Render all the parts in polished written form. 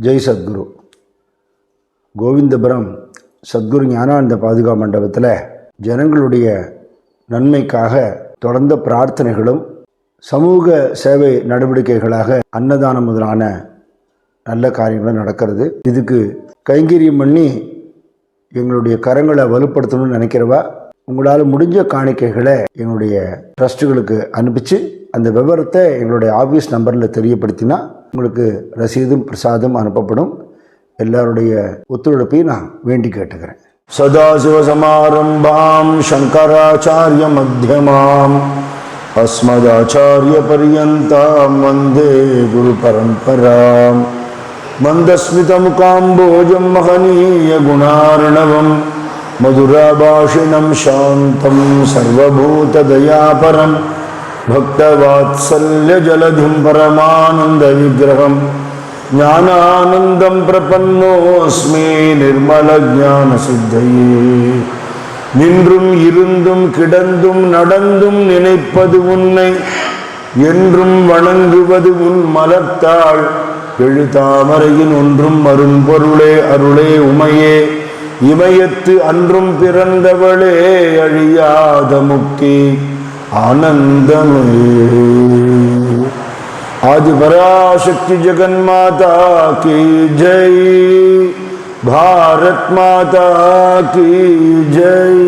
ஜெய் சத்குரு. கோவிந்தபுரம் சத்குரு ஞானானந்த பாதுகா மண்டபத்தில் ஜனங்களுடைய நன்மைக்காக தொடர்ந்த பிரார்த்தனைகளும் சமூக சேவை நடவடிக்கைகளாக அன்னதானம் முதலான நல்ல காரியங்களும் நடக்கிறது. இதுக்கு கைங்கரியம் பண்ணி எங்களுடைய கரங்களை வலுப்படுத்தணும்னு நினைக்கிறவா உங்களால் முடிஞ்ச காணிக்கைகளை எங்களுடைய ட்ரஸ்ட்டுகளுக்கு அனுப்பிச்சு அந்த விவரத்தை எங்களுடைய ஆஃபீஸ் நம்பரில் தெரியப்படுத்தினா உங்களுக்கு ரசீதும் பிரசாதம் அனுப்பப்படும். எல்லாருடைய ஒத்துழைப்பையும் நான் வேண்டி கேட்டுக்கிறேன். சதாசிவ சமாரம்பாம் சங்கராச்சாரிய மத்தியமாம் அஸ்மதாச்சாரிய பர்யந்தாம் வந்தே குரு பரம்பராம். மந்தஸ்மிதமுகாம்போஜம் மகனீய குணார்ணவம் மதுராபாஷிணம் சாந்தம் சர்வபூததயாபரம் பக்தவாத்சல்ய ஜலதிம் பரமானந்த விக்கிரகம் ஞானானந்தம் பிரபன்னோஸ்மி நிர்மல ஞான சித்தையே. நின்றும் இருந்தும் கிடந்தும் நடந்தும் நினைப்பது உன்னை என்றும் வணங்குவது உன் மலர்த்தாள் எழுதாமரையின் ஒன்றும் அரும்பொருளே அருளே உமையே இமயத்து அன்றும் பிறந்தவளே அழியாத முக்தி ஆனந்தமே. ஆதி பராசக்தி ஜெகன் மாதா கி ஜெய், பாரத் மாதா கி ஜெய்.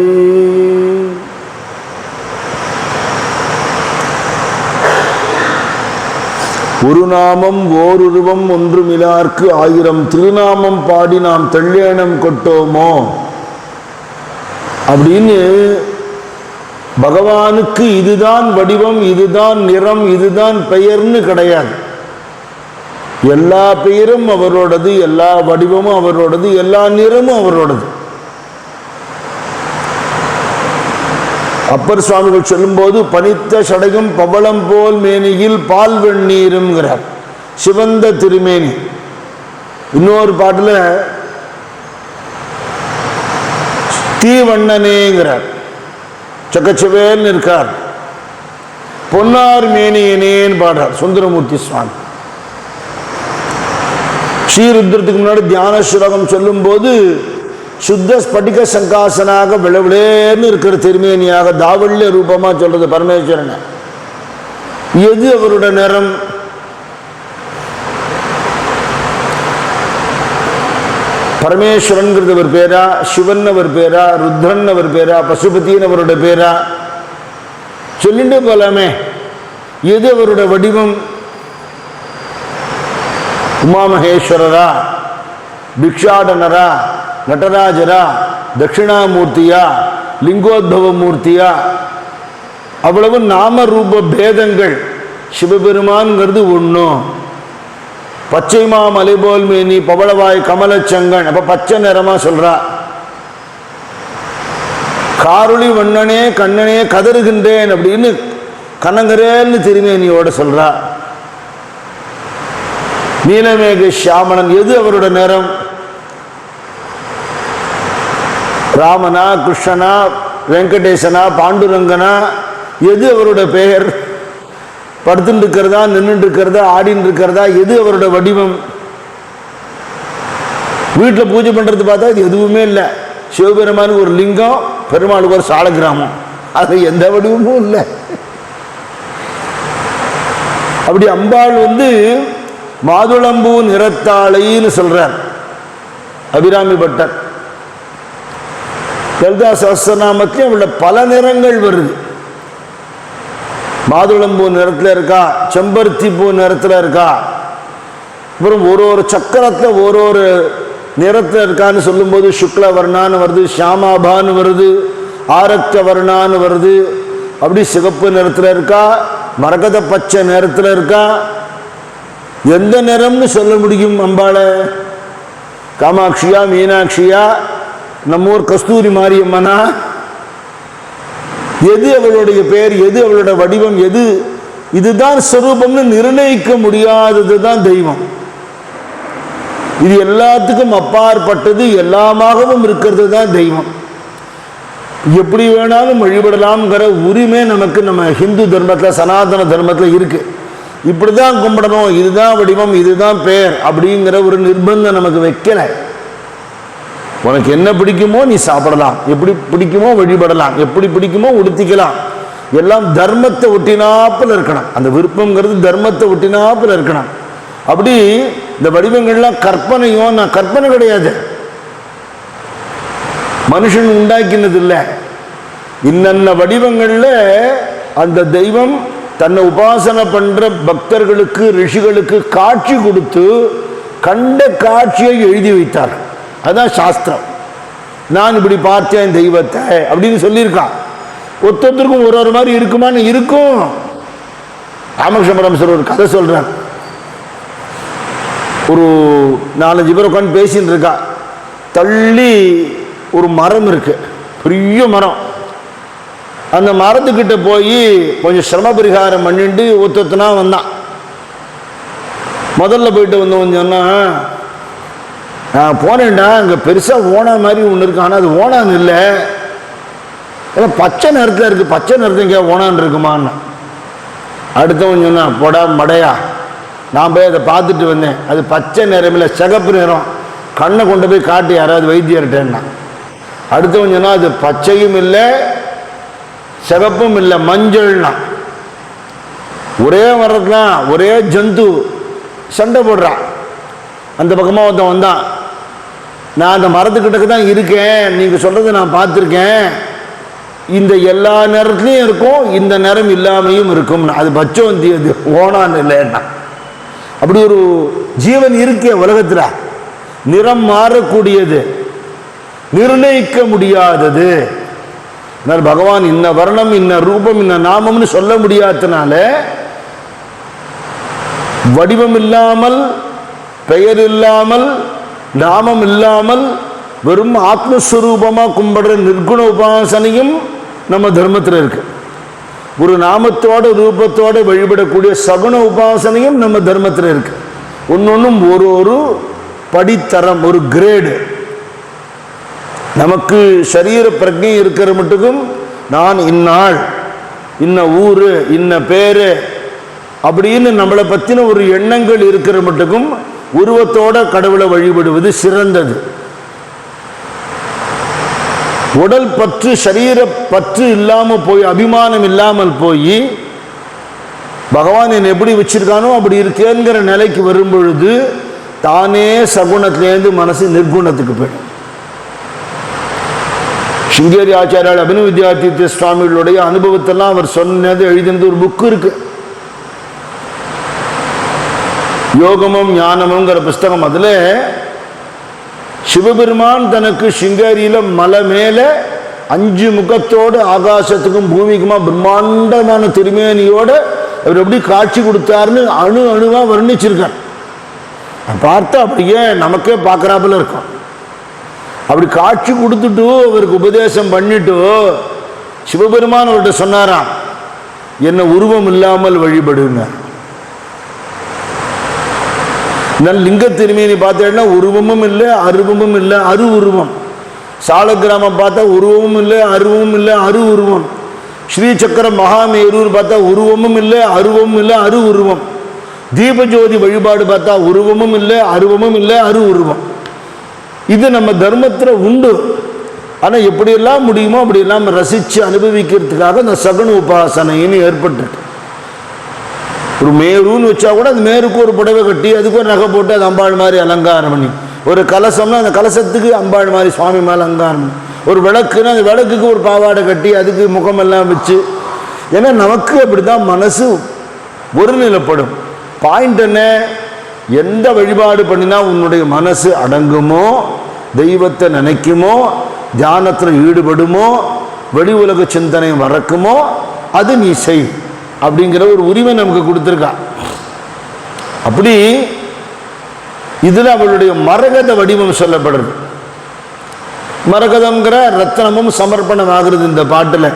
ஒரு நாமம் ஓருருவம் ஒன்றுமிலார்க்கு ஆயிரம் திருநாமம் பாடி நாம் தெள்ளேனம் கொட்டோமோ அப்படின்னு பகவானுக்கு இதுதான் வடிவம், இதுதான் நிறம், இதுதான் பெயர்னு கிடையாது. எல்லா பெயரும் அவரோடது, எல்லா வடிவமும் அவரோடது, எல்லா நிறமும் அவரோடது. அப்பர் சுவாமிகள் சொல்லும்போது பனித்த சடையும் பவளம் போல் மேனியில் பால் வெந்நீருங்கிறார், சிவந்த திருமேனி. இன்னொரு பாட்டுல தீவண்ணனேங்கிறார், சக்கச்சவேல்னு இருக்கார். பொன்னார் மேனியனேன்னு பாடுறார் சுந்தரமூர்த்தி சுவாமி. ஸ்ரீருத்ரத்துக்கு முன்னாடி தியான ஸ்லோகம் சொல்லும் போது சுத்த ஸ்படிக சங்காசனாக விளவிளேன்னு இருக்கிற திருமேனியாக தாவல்ய ரூபமா சொல்றது பரமேஸ்வரன். எது அவருடைய நிறம்? பரமேஸ்வரன் அவர் பேரா, சிவன் அவர் பேரா, ருத்ரன் அவர் பேரா, பசுபதியின் அவருடைய பேரா சொல்லிட்டு போலாமே. எது அவருடைய வடிவம்? உமாமகேஸ்வரரா, பிக்ஷாடனரா, நடராஜரா, தட்சிணாமூர்த்தியா, லிங்கோத்பவ மூர்த்தியா? அவ்வளவு நாம ரூப பேதங்கள். சிவபெருமான்ங்கிறது ஒன்றும். பச்சைமா மலைபோல் மேனி பவளவாய் கமலச்சங்கன், அப்ப பச்சை நிறமா சொல்றா. காருளி வண்ணனே கண்ணனே கதறுகின்றேன் அப்படின்னு கனங்கரேன்னு திருமேனியோட சொல்றா. நீலமேக சியாமணன், எது அவரோட நிறம்? ராமனா, கிருஷ்ணனா, வெங்கடேசனா, பாண்டுரங்கனா? எது அவரோட பெயர்? படுத்துட்டு இருக்கிறதா, நின்றுட்டு இருக்கிறதா, ஆடின்னு இருக்கிறதா? எது அவரோட வடிவம்? வீட்டில் பூஜை பண்றது பார்த்தா இது எதுவுமே இல்லை. சிவபெருமானுக்கு ஒரு லிங்கம், பெருமாளுக்கு ஒரு சால கிராமம், அது எந்த வடிவமும் இல்லை. அப்படி அம்பாள் மாதுளம்பூ நிறத்தாளைன்னு சொல்றார் அபிராமி பட்டர். லலிதா சஹஸ்ரநாமத்திலே அவளோட பல நிறங்கள் வருது. மாதுளம்பூ நிறத்தில் இருக்கா, செம்பருத்தி பூ நிறத்தில் இருக்கா, அப்புறம் ஒரு சக்கரத்தில் ஒரு நிறத்தில் இருக்கான்னு சொல்லும்போது சுக்ல வர்ணான்னு வருது, ஷியாமாபான்னு வருது, ஆரக்த வர்ணான்னு வருது. அப்படி சிவப்பு நிறத்தில் இருக்கா, மரகத பச்சை நிறத்தில் இருக்கா. எந்த நிறம்னு சொல்ல முடியும் அம்பாளை? காமாட்சியா, மீனாட்சியா, நம்மூர் கஸ்தூரி மாரியம்மனா? எது அவளுடைய பெயர்? எது அவளோட வடிவம்? எது இதுதான் ஸ்வரூபம்னு நிர்ணயிக்க முடியாதது தான் தெய்வம். இது எல்லாத்துக்கும் அப்பாற்பட்டது, எல்லாமாகவும் இருக்கிறது தான் தெய்வம். எப்படி வேணாலும் வழிபடலாம்ங்கிற உரிமை நமக்கு நம்ம ஹிந்து தர்மத்தில், சனாதன தர்மத்தில் இருக்கு. இப்படிதான் கும்பிடணும், இதுதான் வடிவம், இதுதான் பெயர் அப்படிங்கிற ஒரு நிர்பந்தம் நமக்கு வைக்கல. உனக்கு என்ன பிடிக்குமோ நீ சாப்பிடலாம், எப்படி பிடிக்குமோ வழிபடலாம், எப்படி பிடிக்குமோ உடுத்திக்கலாம். எல்லாம் தர்மத்தை ஒட்டினாப்புல இருக்கணும். அந்த விருப்பங்கிறது தர்மத்தை ஒட்டினாப்புல இருக்கணும். அப்படி இந்த வடிவங்கள்லாம் கற்பனையும், நான் கற்பனை கிடையாது, மனுஷன் உண்டாக்கினது இல்லை. இன்னென்ன வடிவங்கள்ல அந்த தெய்வம் தன்னை உபாசனை பண்ற பக்தர்களுக்கு ரிஷிகளுக்கு காட்சி கொடுத்து கண்ட காட்சியை எழுதி வைத்தார். அதான் சாஸ்திரம். நான் இப்படி பார்த்தேன் தெய்வத்தை அப்படின்னு சொல்லியிருக்கான். ஒருத்தருக்கும் ஒரு ஒரு மாதிரி இருக்குமான்னு இருக்கும். ராமகிருஷ்ண பரமஹம்சர் ஒரு கதை சொல்றார். ஒரு 4-5 பேர் உட்காந்து பேசின்னு இருக்கா. தள்ளி ஒரு மரம் இருக்கு, பெரிய மரம். அந்த மரத்துக்கிட்ட போய் கொஞ்சம் சிரம பரிகாரம் பண்ணிட்டு ஒருத்தனா வந்தான். முதல்ல போயிட்டு வந்தவன் சொன்னா, நான் போனேன்டா, அங்கே பெருசாக ஓனா மாதிரி ஒன்று இருக்கு, ஆனால் அது ஓனான்னு இல்லை, ஏன்னா பச்சை நிறத்தில் இருக்குது, பச்சை நிறத்தில் இங்கே ஓனான்னு இருக்குமான்னு. அடுத்தவன் சொன்னான், போடா மடையா, நான் போய் அதை பார்த்துட்டு வந்தேன், அது பச்சை நிறம் இல்லை, சிகப்பு நிறம், கண்ணை கொண்டு போய் காட்டி யாராவது வைத்தியர்கிட்டேன்னா. அடுத்தவன் சொன்னால் அது பச்சையும் இல்லை சிகப்பும் இல்லை, மஞ்சள்னா. ஒரே மரத்தான், ஒரே ஜந்து சண்டை போடுறான். அந்த பக்கமாக ஒருத்தன் வந்தான், நான் அந்த மரத்துக்கிட்டக்கு தான் இருக்கேன், நீங்கள் சொல்கிறத நான் பார்த்துருக்கேன், இந்த எல்லா நேரத்துலையும் இருக்கும், இந்த நேரம் இல்லாமையும் இருக்கும், அது பச்சோந்தி, அது ஓனான்னு இல்லைன்னா. அப்படி ஒரு ஜீவன் இருக்கே உலகத்தில், நிறம் மாறக்கூடியது, நிர்ணயிக்க முடியாதது. பகவான் இன்ன வர்ணம், இன்ன ரூபம், இன்ன நாமம்னு சொல்ல முடியாதனால வடிவம் இல்லாமல், பெயர் இல்லாமல், நாமம் இல்லாமல் வெறும் ஆத்மஸ்வரூபமாக கும்பிடுற நிர்குண உபாசனையும் நம்ம தர்மத்தில் இருக்கு. ஒரு நாமத்தோட ரூபத்தோட வழிபடக்கூடிய சகுண உபாசனையும் நம்ம தர்மத்தில் இருக்கு. ஒன்னொன்னும் ஒரு ஒரு படித்தரம், ஒரு கிரேடு. நமக்கு சரீர பிரஜை இருக்கிற மட்டுக்கும் நான் இந்நாள், இன்ன ஊரு, இன்ன பேரு அப்படின்னு நம்மளை பற்றின ஒரு எண்ணங்கள் இருக்கிற மட்டுக்கும் உருவத்தோட கடவுளை வழிபடுவது சிறந்தது. உடல் பற்று, சரீர பற்று இல்லாமல் போய், அபிமானம் இல்லாமல் போய், பகவான் என்னை எப்படி வச்சிருக்கானோ அப்படி இருக்கேங்கிற நிலைக்கு வரும் பொழுது தானே சகுணத்திலேருந்து மனசு நிர்குணத்துக்கு போயிடும். சிங்கேரி ஆச்சாரியால் அபினவ வித்யாதீர்த்த சுவாமிகளுடைய அனுபவத்தெல்லாம் அவர் சொன்னது எழுதினது ஒரு புக்கு இருக்கு, யோகமும் ஞானமுங்கிற புஸ்தகம். அதில் சிவபெருமான் தனக்கு சிங்கேரியில மலை மேல 5 முகத்தோடு ஆகாசத்துக்கும் பூமிக்குமா பிரம்மாண்டமான திருமேனியோட அவர் எப்படி காட்சி கொடுத்தாருன்னு அணு அணுவா வர்ணிச்சிருக்கார். பார்த்தா அப்படியே நமக்கே பார்க்கறாப்புல இருக்கும். அப்படி காட்சி கொடுத்துட்டு அவருக்கு உபதேசம் பண்ணிட்டு சிவபெருமான் அவர்கிட்ட சொன்னாராம், என்ன உருவம் இல்லாமல் வழிபடுங்க. லிங்க திருமேனி பார்த்தேன்னா உருவமும் இல்லை, அருவமும் இல்லை, அரு உருவம். சால கிராமம் பார்த்தா உருவமும் இல்லை, அருவமும் இல்லை, அரு உருவம். ஸ்ரீசக்கர மகாமேரூர் பார்த்தா உருவமும் இல்லை, அருவமும் இல்லை, அரு உருவம். தீபஜோதி வழிபாடு பார்த்தா உருவமும் இல்லை, அருவமும் இல்லை, அரு உருவம். இது நம்ம தர்மத்தில் உண்டு. ஆனால் எப்படியெல்லாம் முடியுமோ அப்படியெல்லாம் ரசித்து அனுபவிக்கிறதுக்காக இந்த சகுன உபாசனைன்னு ஏற்பட்டுருக்கு. ஒரு மேருன்னு வச்சா கூட அந்த மேருக்கு ஒரு புடவை கட்டி அதுக்கு ஒரு நகை போட்டு அது அம்பாள் மாதிரி அலங்காரம் பண்ணி, ஒரு கலசம்னா அந்த கலசத்துக்கு அம்பாள் மாதிரி சுவாமி மேலே அலங்காரம் பண்ணி, ஒரு விளக்குன்னா அந்த விளக்குக்கு ஒரு பாவாடை கட்டி அதுக்கு முகமெல்லாம் வச்சு. ஏன்னா நமக்கு அப்படி தான் மனசு ஒருநிலைப்படும். பாயிண்ட் என்ன, எந்த வழிபாடு பண்ணினா உன்னுடைய மனசு அடங்குமோ, தெய்வத்தை நினைக்குமோ, தியானத்தில் ஈடுபடுமோ, வெளி உலக சிந்தனை மறக்குமோ, அது நீ செய் அப்படிங்கிற ஒரு உரிமை நமக்கு கொடுத்துருக்கா. அப்படி இதில் அவளுடைய மரகத வடிவம் சொல்லப்படுறது. மரகதம்ங்கிற ரத்னமும் சமர்ப்பணம் ஆகுறது இந்த பாட்டில்.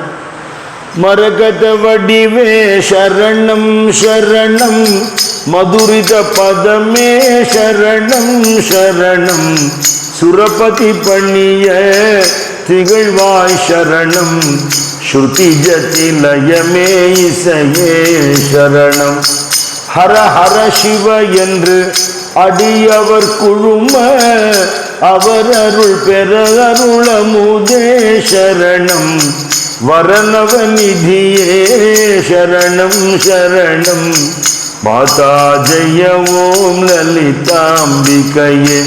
மரகத வடிவே சரணம் சரணம், மதுரித பதமே சரணம் சரணம், சுரபதி பண்ணிய திகழ்வாய் சரணம், ஸ்ருதி ஜதி லயமே இசையே சரணம். ஹர ஹர சிவ என்று அடியவர் குழும அவர் அருள் பெற அருளமுதே சரணம் வரணவநிதியே சரணம் சரணம் மாதா ஜெய ஓம் லலிதாம்பிகையே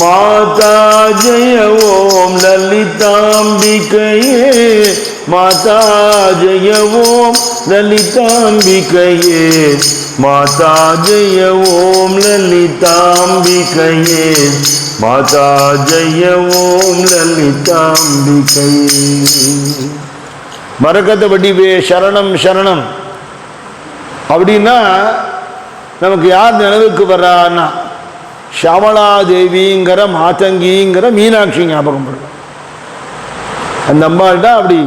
மாதா ஜெய ஓம் லலிதாம்பிகையே மாதா ஜெய ஓம் லலிதாம்பிகையே மாதா ஜெய ஓம் லலிதாம்பிகையே மாதா ஜெய ஓம் லலிதாம்பிகையே. மரகத வடிவே சரணம் சரணம் அப்படின்னா நமக்கு யார் நினைவுக்கு வர்றான்னா ஷாமளா தேவிங்கிற மாதங்கிங்கிற மீனாட்சி ஞாபகம் பண்ணும். அந்த அம்பாள்கிட்ட அப்படி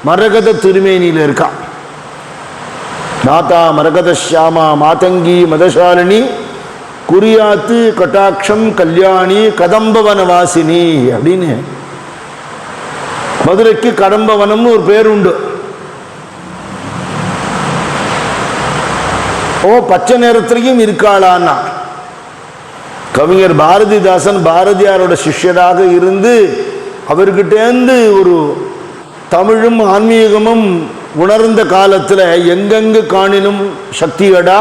மரகத திருமேனியில் இருக்கா. மாதா மரகத ஷியாமா மாதங்கி மதசாலினி குறியாத்து கட்டாட்சம் கல்யாணி கதம்பவனவாசினி அப்படின்னு மதுரைக்கு கடம்பவனம்னு ஒரு பேர் உண்டு. ஓ பச்சை நேரத்திலையும் இருக்காளான்னா கவிஞர் பாரதிதாசன் பாரதியாரோட சிஷ்யராக இருந்து அவர்கிட்டேந்து ஒரு தமிழும் ஆன்மீகமும் உணர்ந்த காலத்தில் எங்கெங்கு காணினும் சக்தியடா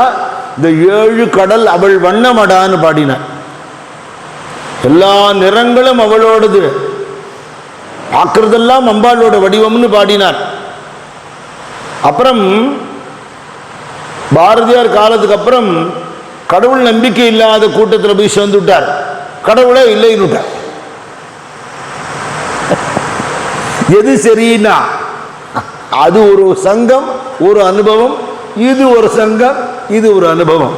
இந்த 7 கடல் அவள் வண்ணமடான்னு பாடினார். எல்லா நிறங்களும் அவளோடது, பார்க்கறதெல்லாம் அம்பாளோட வடிவம்னு பாடினார். அப்புறம் பாரதியார் காலத்துக்கு அப்புறம் கடவுள் நம்பிக்கை இல்லாத கூட்டத்தில் போய் சேர்ந்துட்டார். கடவுளே இல்லைன்னுட்டார். எது சரின்னா அது ஒரு சங்கம் ஒரு அனுபவம், இது ஒரு சங்கம் இது ஒரு அனுபவம்.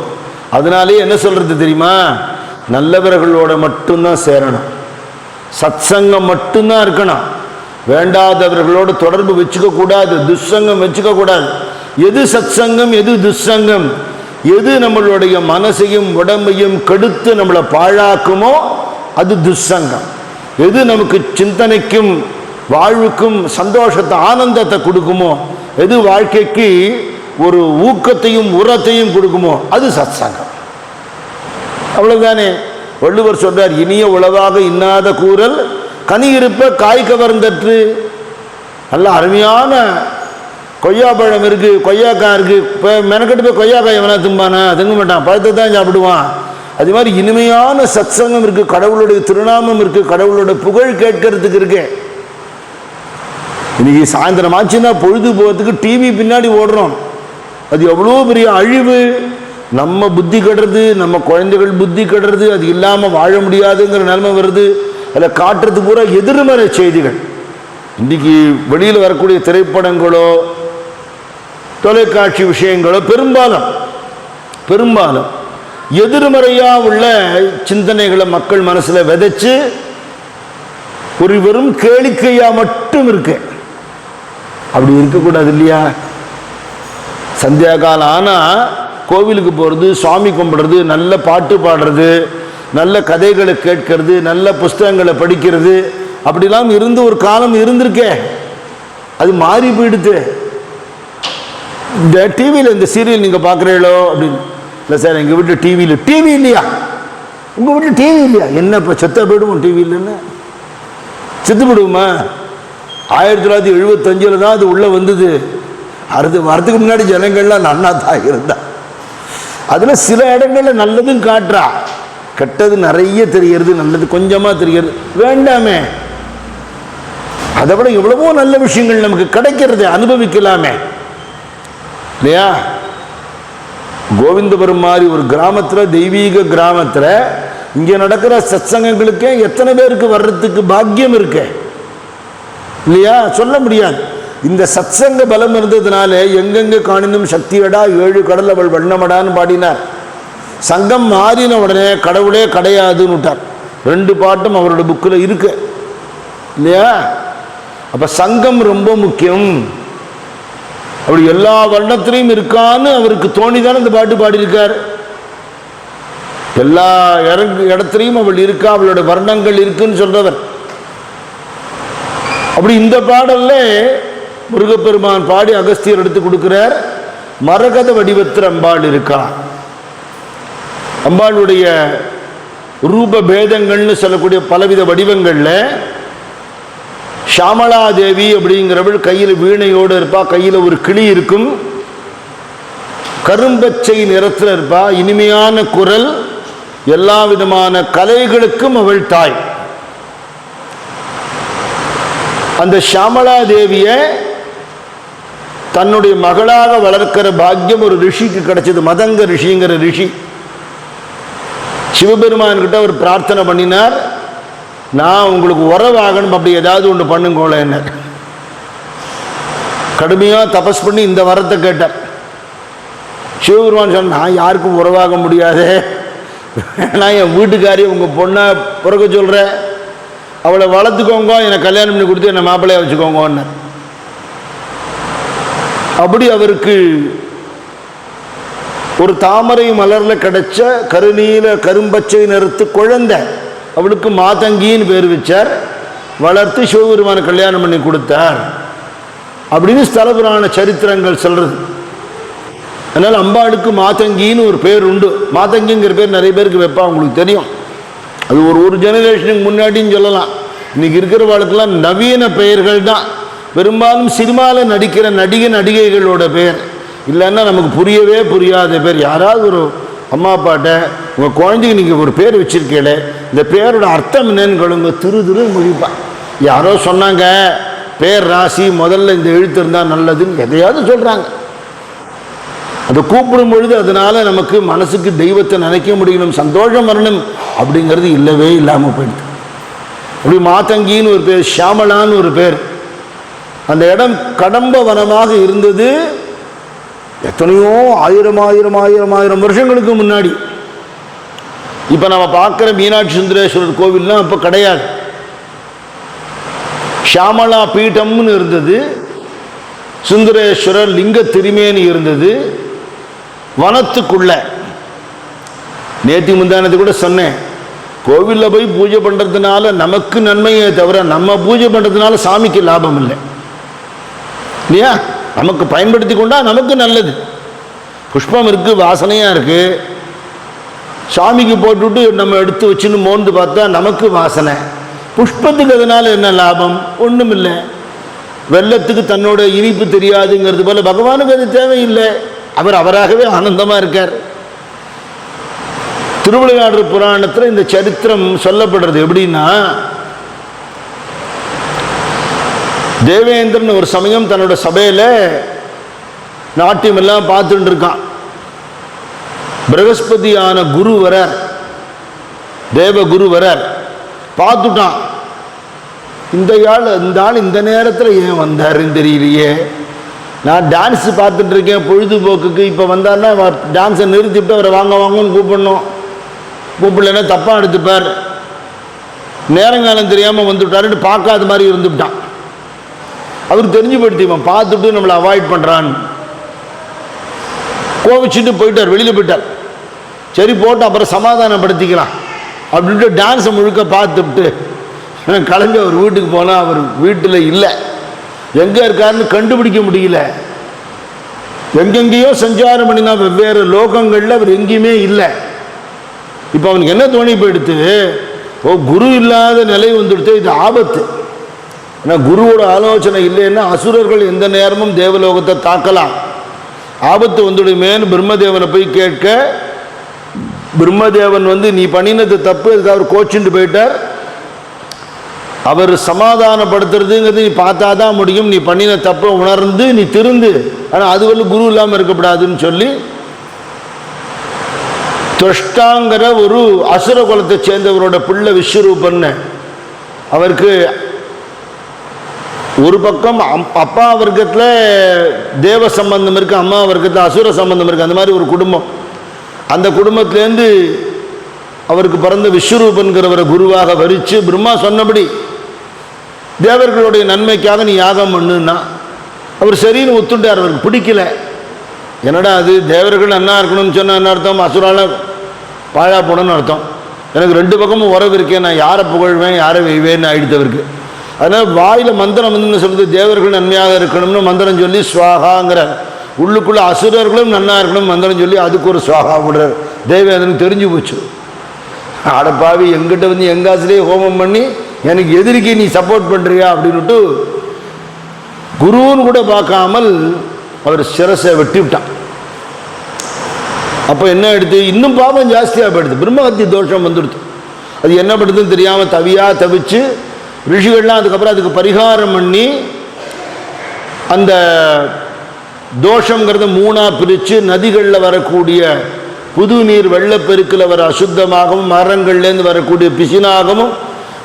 அதனாலே என்ன சொல்றது தெரியுமா, நல்லவர்களோட மட்டும்தான் சேரணும், சத்சங்கம் மட்டும்தான் இருக்கணும், வேண்டாதவர்களோடு தொடர்பு வச்சுக்க கூடாது, துஷ்சங்கம் வச்சுக்க கூடாது. எது சத்சங்கம் எது துஷ்சங்கம், எது நம்மளுடைய மனசையும் உடம்பையும் கெடுத்து நம்மளை பாழாக்குமோ அது துஷ்சங்கம், எது நமக்கு சிந்தனைக்கும் வாழ்வுக்கும் சந்தோஷத்தை ஆனந்தத்தை கொடுக்குமோ, எது வாழ்க்கைக்கு ஒரு ஊக்கத்தையும் உரத்தையும் கொடுக்குமோ அது சத்சங்கம். அவ்வளவுதானே. வள்ளுவர் சொல்றார், இனிய உளவாக இன்னாத கூறல் கனி இருப்ப காய் கவர்ந்தற்று. நல்ல அருமையான கொய்யாப்பழம் இருக்கு, கொய்யாக்காய் இருக்கு, இப்போ மெனக்கட்டு போய் கொய்யாக்காய் எவனா தும்பானா, திங்க மாட்டான், பழத்தை தான் சாப்பிடுவான். அது மாதிரி இனிமையான சத்சங்கம் இருக்கு, கடவுளுடைய திருநாமம் இருக்கு, கடவுளோட புகழ் கேட்கறதுக்கு இருக்கு. இன்னைக்கு சாயந்தரம் ஆச்சுன்னா பொழுது போகிறதுக்கு டிவி பின்னாடி ஓடுறோம். அது எவ்வளோ பெரிய அழிவு. நம்ம புத்தி கெடுறது, நம்ம குழந்தைகள் புத்தி கெடுறது, அது இல்லாமல் வாழ முடியாதுங்கிற நிலைமை வருது. அதில் காட்டுறது பூரா எதிர்மறை செய்திகள். இன்றைக்கி வெளியில் வரக்கூடிய திரைப்படங்களோ தொலைக்காட்சி விஷயங்களோ பெரும்பாலும் எதிர்மறையாக உள்ள சிந்தனைகளை மக்கள் மனசில் விதைச்சு ஒரு வெறும் கேளிக்கையாக மட்டும் இருக்கு. அப்படி இருக்கக்கூடாது இல்லையா. சந்தியா காலம் ஆனால் கோவிலுக்கு போகிறது, சுவாமி கும்பிடுறது, நல்ல பாட்டு பாடுறது, நல்ல கதைகளை கேட்கறது, நல்ல புஸ்தகங்களை படிக்கிறது, அப்படிலாம் இருந்து ஒரு காலம் இருந்திருக்கே. அது மாறி போயிடுது. இந்த டிவியில் இந்த சீரியல் நீங்கள் பார்க்குறீங்களோ அப்படின்னு, இல்லை சார் எங்கள் வீட்டில் டிவி இல்லையா, உங்கள் வீட்டில் டிவி இல்லையா, என்ன இப்போ செத்த போயிடுவோம் டிவி இல்லைன்னு, செத்து போயிடுவோமா? 1975 தான் அது உள்ளே வந்தது. வரதுக்கு முன்னாடி ஜனங்கள்லாம் நன்னா தான் இருந்தா. அதில் சில இடங்களில் நல்லதும் காட்டுறா, கெட்டது நிறைய தெரிகிறது, நல்லது கொஞ்சமாக தெரிகிறது. வேண்டாமே, அதை விட எவ்வளவோ நல்ல விஷயங்கள் நமக்கு கிடைக்கிறது, அனுபவிக்கலாமே இல்லையா. கோவிந்தபுரம் மாதிரி ஒரு கிராமத்தில், தெய்வீக கிராமத்தில் இங்கே நடக்கிற சத்சங்கங்களுக்கே எத்தனை பேருக்கு வர்றதுக்கு பாக்கியம் இருக்கு இல்லையா, சொல்ல முடியாது. இந்த சத்சங்க பலம் இருந்ததுனால எங்கெங்க காணினும் சக்தியடா 7 கடல் அவள் வண்ணமடான்னு பாடினார். சங்கம் மாறின உடனே கடவுளே கிடையாதுன்னு விட்டார். 2 பாட்டும் அவரோட புக்கில் இருக்கு இல்லையா. அப்ப சங்கம் ரொம்ப முக்கியம். அப்படி எல்லா வருடத்திலையும் இருக்கான்னு அவருக்கு தோணிதானே இந்த பாட்டு பாடியிருக்கார். எல்லா இடத்துலையும் அவள் இருக்கா, அவளோட வர்ணங்கள் இருக்குன்னு சொல்றவர். அப்படி இந்த பாடல்ல முருகப்பெருமான் பாடி அகஸ்தியர் எடுத்து கொடுக்கிறார். மரகத வடிவத்தில் அம்பாள் இருக்கா. அம்பாளுடைய ரூப பேதங்கள்னு சொல்லக்கூடிய பலவித வடிவங்களில் ஷாமளா தேவி அப்படிங்கிறவள் கையில் வீணையோடு இருப்பா, கையில் ஒரு கிளி இருக்கும், கரும்பச்சை நிறத்தில் இருப்பா, இனிமையான குரல், எல்லா விதமான கலைகளுக்கும் அவள் தாய். அந்த ஷாமளா தேவியை தன்னுடைய மகளாக வளர்க்கிற பாக்கியம் ஒரு ரிஷிக்கு கிடைச்சது. மதங்க ரிஷிங்கிற ரிஷி சிவபெருமான் கிட்ட ஒரு பிரார்த்தனை பண்ணினார், நான் உங்களுக்கு உறவாகணும், அப்படி ஏதாவது ஒன்று பண்ணுங்கோல என்ன. கடுமையாக தபஸ் பண்ணி இந்த வரத்தை கேட்டார். சிவபெருமான் சொன்ன, நான் யாருக்கும் உறவாக முடியாது, நான் என் வீட்டுக்காரி உங்கள் பொண்ணை பிறக்க சொல்கிறேன், அவளை வளர்த்துக்கோங்க, என்னை கல்யாணம் பண்ணி கொடுத்து என்னை மாப்பிள்ளையை வச்சுக்கோங்கன்னு. அப்படி அவருக்கு ஒரு தாமரை மலரில் கிடைச்ச கருநீல கரும்பச்சை நிறத்து குழந்தை, அவளுக்கு மாதங்கின்னு பேர் வச்சார். வளர்த்து சிவபெருமான கல்யாணம் பண்ணி கொடுத்தார் அப்படின்னு ஸ்தல புராண சரித்திரங்கள் சொல்றது. அதனால் அம்பாளுக்கு மாதங்கின்னு ஒரு பேர் உண்டு. மாதங்கிங்கிற பேர் நிறைய பேருக்கு வைப்பா, உங்களுக்கு தெரியும். அது ஒரு ஜெனரேஷனுக்கு முன்னாடின்னு சொல்லலாம். இன்னைக்கு இருக்கிறவாளுக்கெல்லாம் நவீன பெயர்கள் தான், பெரும்பாலும் சினிமாவில் நடிக்கிற நடிகைகளோட பேர், இல்லைன்னா நமக்கு புரியவே புரியாத பேர். யாராவது ஒரு அம்மா அப்பாட்ட உங்கள் குழந்தைக்கு நீங்கள் ஒரு பேர் வச்சிருக்கீங்களே, இந்த பேரோட அர்த்தம் என்னன்னு கேளுங்க, திரு முழிப்பான். யாரோ சொன்னாங்க பேர் ராசி முதல்ல இந்த எழுத்து இருந்தால் நல்லதுன்னு எதையாவது சொல்கிறாங்க. அதை கூப்பிடும் பொழுது அதனால நமக்கு மனசுக்கு தெய்வத்தை நினைக்க முடியணும், சந்தோஷம் வரணும் அப்படிங்கிறது இல்லவே இல்லாமல் போயிடுது. அப்படி மாதங்கின்னு ஒரு பேர், ஷியாமளான்னு ஒரு பேர். அந்த இடம் கடம்ப வனமாக இருந்தது எத்தனையோ ஆயிரம் வருஷங்களுக்கு முன்னாடி. இப்போ நம்ம பார்க்குற மீனாட்சி சுந்தரேஸ்வரர் கோவில்லாம் இப்போ கிடையாது. ஷியாமளா பீட்டம்னு இருந்தது, சுந்தரேஸ்வரர் லிங்க திருமேனி இருந்தது வனத்துக்குள்ள. நேற்று முந்தானது கூட சொன்னேன், கோவிலில் போய் பூஜை பண்ணுறதுனால நமக்கு நன்மையை தவிர நம்ம பூஜை பண்ணுறதுனால சாமிக்கு லாபம் இல்லை இல்லையா. நமக்கு பயன்படுத்தி கொண்டா நமக்கு நல்லது. புஷ்பம் இருக்குது, வாசனையாக இருக்குது, சாமிக்கு போட்டுவிட்டு நம்ம எடுத்து வச்சுன்னு மோந்து பார்த்தா நமக்கு வாசனை. புஷ்பத்துக்கு அதனால என்ன லாபம்? ஒன்றும் இல்லை. வெள்ளத்துக்கு தன்னோட இனிப்பு தெரியாதுங்கிறது போல பகவானுக்கு அது தேவையில்லை, அவர் அவராகவே ஆனந்தமாக இருக்கார். திருவிளையாடல் புராணத்தில் இந்த சரித்திரம் சொல்லப்படுறது எப்படின்னா, தேவேந்திரன் ஒரு சமயம் தன்னோட சபையில் நாட்டியம் எல்லாம் பார்த்துட்டு இருக்கான். பிரகஸ்பதியான குரு வரார், தேவகுரு வரார். பார்த்துட்டான், இந்த ஆள் இந்த நேரத்தில் ஏன் வந்தாருன்னு தெரியலையே, நான் டான்ஸ் பார்த்துட்டு இருக்கேன் பொழுதுபோக்குக்கு, இப்போ வந்தாருன்னா டான்ஸை நிறுத்திவிட்டு அவரை வாங்க வாங்கன்னு கூப்பிடணும், கூப்பிடலன்னா தப்பாக எடுத்துப்பார், நேரங்காலம் தெரியாமல் வந்துவிட்டாருன்னு பார்க்காத மாதிரி இருந்துவிட்டான். அவர் தெரிஞ்சு போயிடுத்திவன் பார்த்துட்டு நம்மளை அவாய்ட் பண்ணுறான்னு கோவிச்சுட்டு போயிட்டார், வெளியில் போயிட்டார். சரி போட்டு அப்புறம் சமாதானப்படுத்திக்கலாம் அப்படின்ட்டு டான்ஸை முழுக்க பார்த்துட்டு கிளம்பி அவர் வீட்டுக்கு போனால் அவர் வீட்டில் இல்லை. எங்கே இருக்காருன்னு கண்டுபிடிக்க முடியல. எங்கெங்கேயோ சஞ்சாரம் பண்ணினா வெவ்வேறு லோகங்களில் அவர் எங்கேயுமே இல்லை. இப்போ அவனுக்கு என்ன தோணி போயிடுத்து, குரு இல்லாத நிலை வந்துடுத்து, இது ஆபத்து. ஏன்னா குருவோட ஆலோசனை இல்லைன்னா அசுரர்கள் எந்த நேரமும் தேவலோகத்தை தாக்கலாம், ஆபத்து வந்துடுமேன்னு பிரம்மதேவனை போய் கேட்க, பிரம்மதேவன் நீ பண்ணினது தப்பு, அதுக்கு அவர் கோச்சிட்டு போயிட்டார். அவர் சமாதானப்படுத்துறதுங்கிறது நீ பார்த்தா தான் முடியும், நீ பண்ணின தப்பை உணர்ந்து நீ திருந்து, ஆனால் அதுவரை குரு இல்லாமல் இருக்கக்கூடாதுன்னு சொல்லி துஷ்டாங்கிற ஒரு அசுர குலத்தை சேர்ந்தவரோட பிள்ளை விஸ்வரூபன்னு, அவருக்கு ஒரு பக்கம் அப்பா வர்க்கத்தில் தேவ சம்பந்தம் இருக்குது, அம்மா வர்க்கத்தில் அசுர சம்பந்தம் இருக்குது, அந்த மாதிரி ஒரு குடும்பம். அந்த குடும்பத்திலேருந்து அவருக்கு பிறந்த விஸ்வரூபன்கிறவரை குருவாக வரித்து பிரம்மா சொன்னபடி தேவர்களுடைய நன்மைக்காக நீ யாகம் பண்ணுன்னா அவர் சரின்னு ஒத்துட்டார். அவருக்கு பிடிக்கல. என்னடா அது தேவர்கள் நன்னா இருக்கணும்னு சொன்னால் என்ன அர்த்தம், அசுரால பாழா போடணும்னு அர்த்தம். எனக்கு ரெண்டு பக்கமும் உறவு இருக்கேன், நான் யாரை புகழ்வேன் யாரை வைவேன்னு ஆயிடுத்தவருக்கு. அதனால் வாயில் மந்திரம் சொல்லுது, தேவர்கள் நன்மையாக இருக்கணும்னு மந்திரம் சொல்லி ஸ்வாகாங்கிற, உள்ளுக்குள்ளே அசுரர்களும் நன்னா இருக்கணும் மந்திரம் சொல்லி அதுக்கு ஒரு ஸ்வாகா விடுறார். தேவேந்திரனுக்கு தெரிஞ்சு போச்சு. அடப்பாவி, எங்கிட்ட வந்து எங்காசிலேயே ஹோமம் பண்ணி எனக்கு எதிரிக்கு நீ சப்போர்ட் பண்ணுறியா அப்படின்னுட்டு குருன்னு கூட பார்க்காமல் அவர் சிரசை வெட்டி விட்டான். அப்போ என்ன எடுத்து இன்னும் பாவம் ஜாஸ்தியாக போயிடுது, பிரம்மஹத்தி தோஷம் வந்துடுது. அது என்ன பண்ணுறதுன்னு தெரியாமல் தவிச்சு ரிஷிகள்லாம் அதுக்கப்புறம் அதுக்கு பரிகாரம் பண்ணி அந்த தோஷங்கிறத 3ஆக பிரித்து நதிகளில் வரக்கூடிய புது நீர் வெள்ளப்பெருக்கில் வர அசுத்தமாகவும் மரங்கள்லேருந்து வரக்கூடிய பிசினாகவும்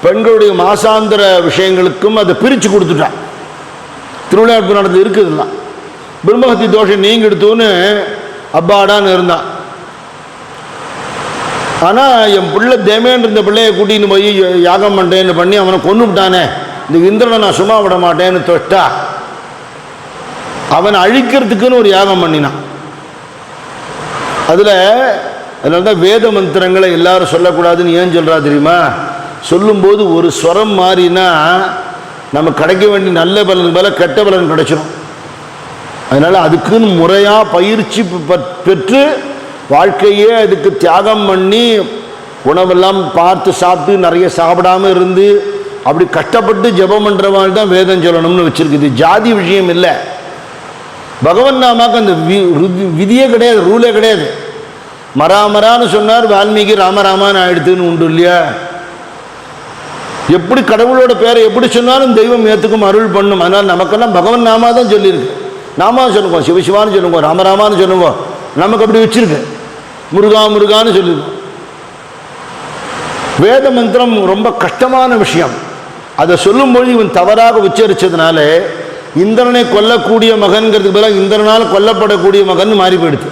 பெண்களுடைய மாசாந்திர விஷயங்களுக்கும் அதை பிரித்து கொடுத்துட்டான். திருவிளையாட்டு புராணத்தில் இருக்குதுலாம். பிரம்மஹத்தி தோஷம் நீங்க எடுத்தோன்னு அப்பாடான்னு இருந்தான். ஆனால் என் பிள்ளை தேமேன் இருந்த பிள்ளையை கூட்டின்னு போய் யாகம் பண்ணுறேன்னு பண்ணி அவனை கொண்டு விட்டானே, இந்த இந்திரனை நான் சும்மா விட மாட்டேன்னு தொட்டா அவனை அழிக்கிறதுக்குன்னு ஒரு யாகம் பண்ணினான். அதனால தான் வேத மந்திரங்களை எல்லாரும் சொல்லக்கூடாதுன்னு ஏன் சொல்கிறா தெரியுமா? சொல்லும்போது ஒரு ஸ்வரம் மாறினா நம்ம கிடைக்க வேண்டிய நல்ல பலன் மேலே கெட்ட பலன் கிடைச்சிடும். அதனால் அதுக்குன்னு முறையாக பயிற்சி பெற்று வாழ்க்கையே அதுக்கு தியாகம் பண்ணி உணவெல்லாம் பார்த்து சாப்பிட்டு நிறைய சாப்பிடாமல் இருந்து அப்படி கஷ்டப்பட்டு ஜெபம் பண்ணுறவாள் தான் வேதம் சொல்லணும்னு வச்சுருக்குது. ஜாதி விஷயம் இல்லை. பகவன் நாமாக்கு அந்த விதியே கிடையாது, ரூலே கிடையாது. மராமரான்னு சொன்னார் வால்மீகி, ராமராமான்னு ஆயிடுத்துன்னு உண்டு இல்லையா? எப்படி கடவுளோட பேரை எப்படி சொன்னாலும் தெய்வம் ஏற்றுக்கும், அருள் பண்ணும். அதனால் நமக்கெல்லாம் பகவன் நாமா தான் சொல்லியிருக்கு. நாமா சொல்லுவோம், சிவசிவான்னு சொல்லுவோம், ராமராமான்னு சொல்லுவோம். நமக்கு அப்படி வச்சிருக்கு. முருகா முருகான்னு சொல்லியிருக்கோம். வேத மந்திரம் ரொம்ப கஷ்டமான விஷயம். அதை சொல்லும்போது இவன் தவறாக உச்சரித்ததுனால இந்திரனை கொல்லக்கூடிய மகன்கிறதுக்கு பதிலாக இந்திரனால் கொல்லப்படக்கூடிய மகன் மாறி போயிடுது.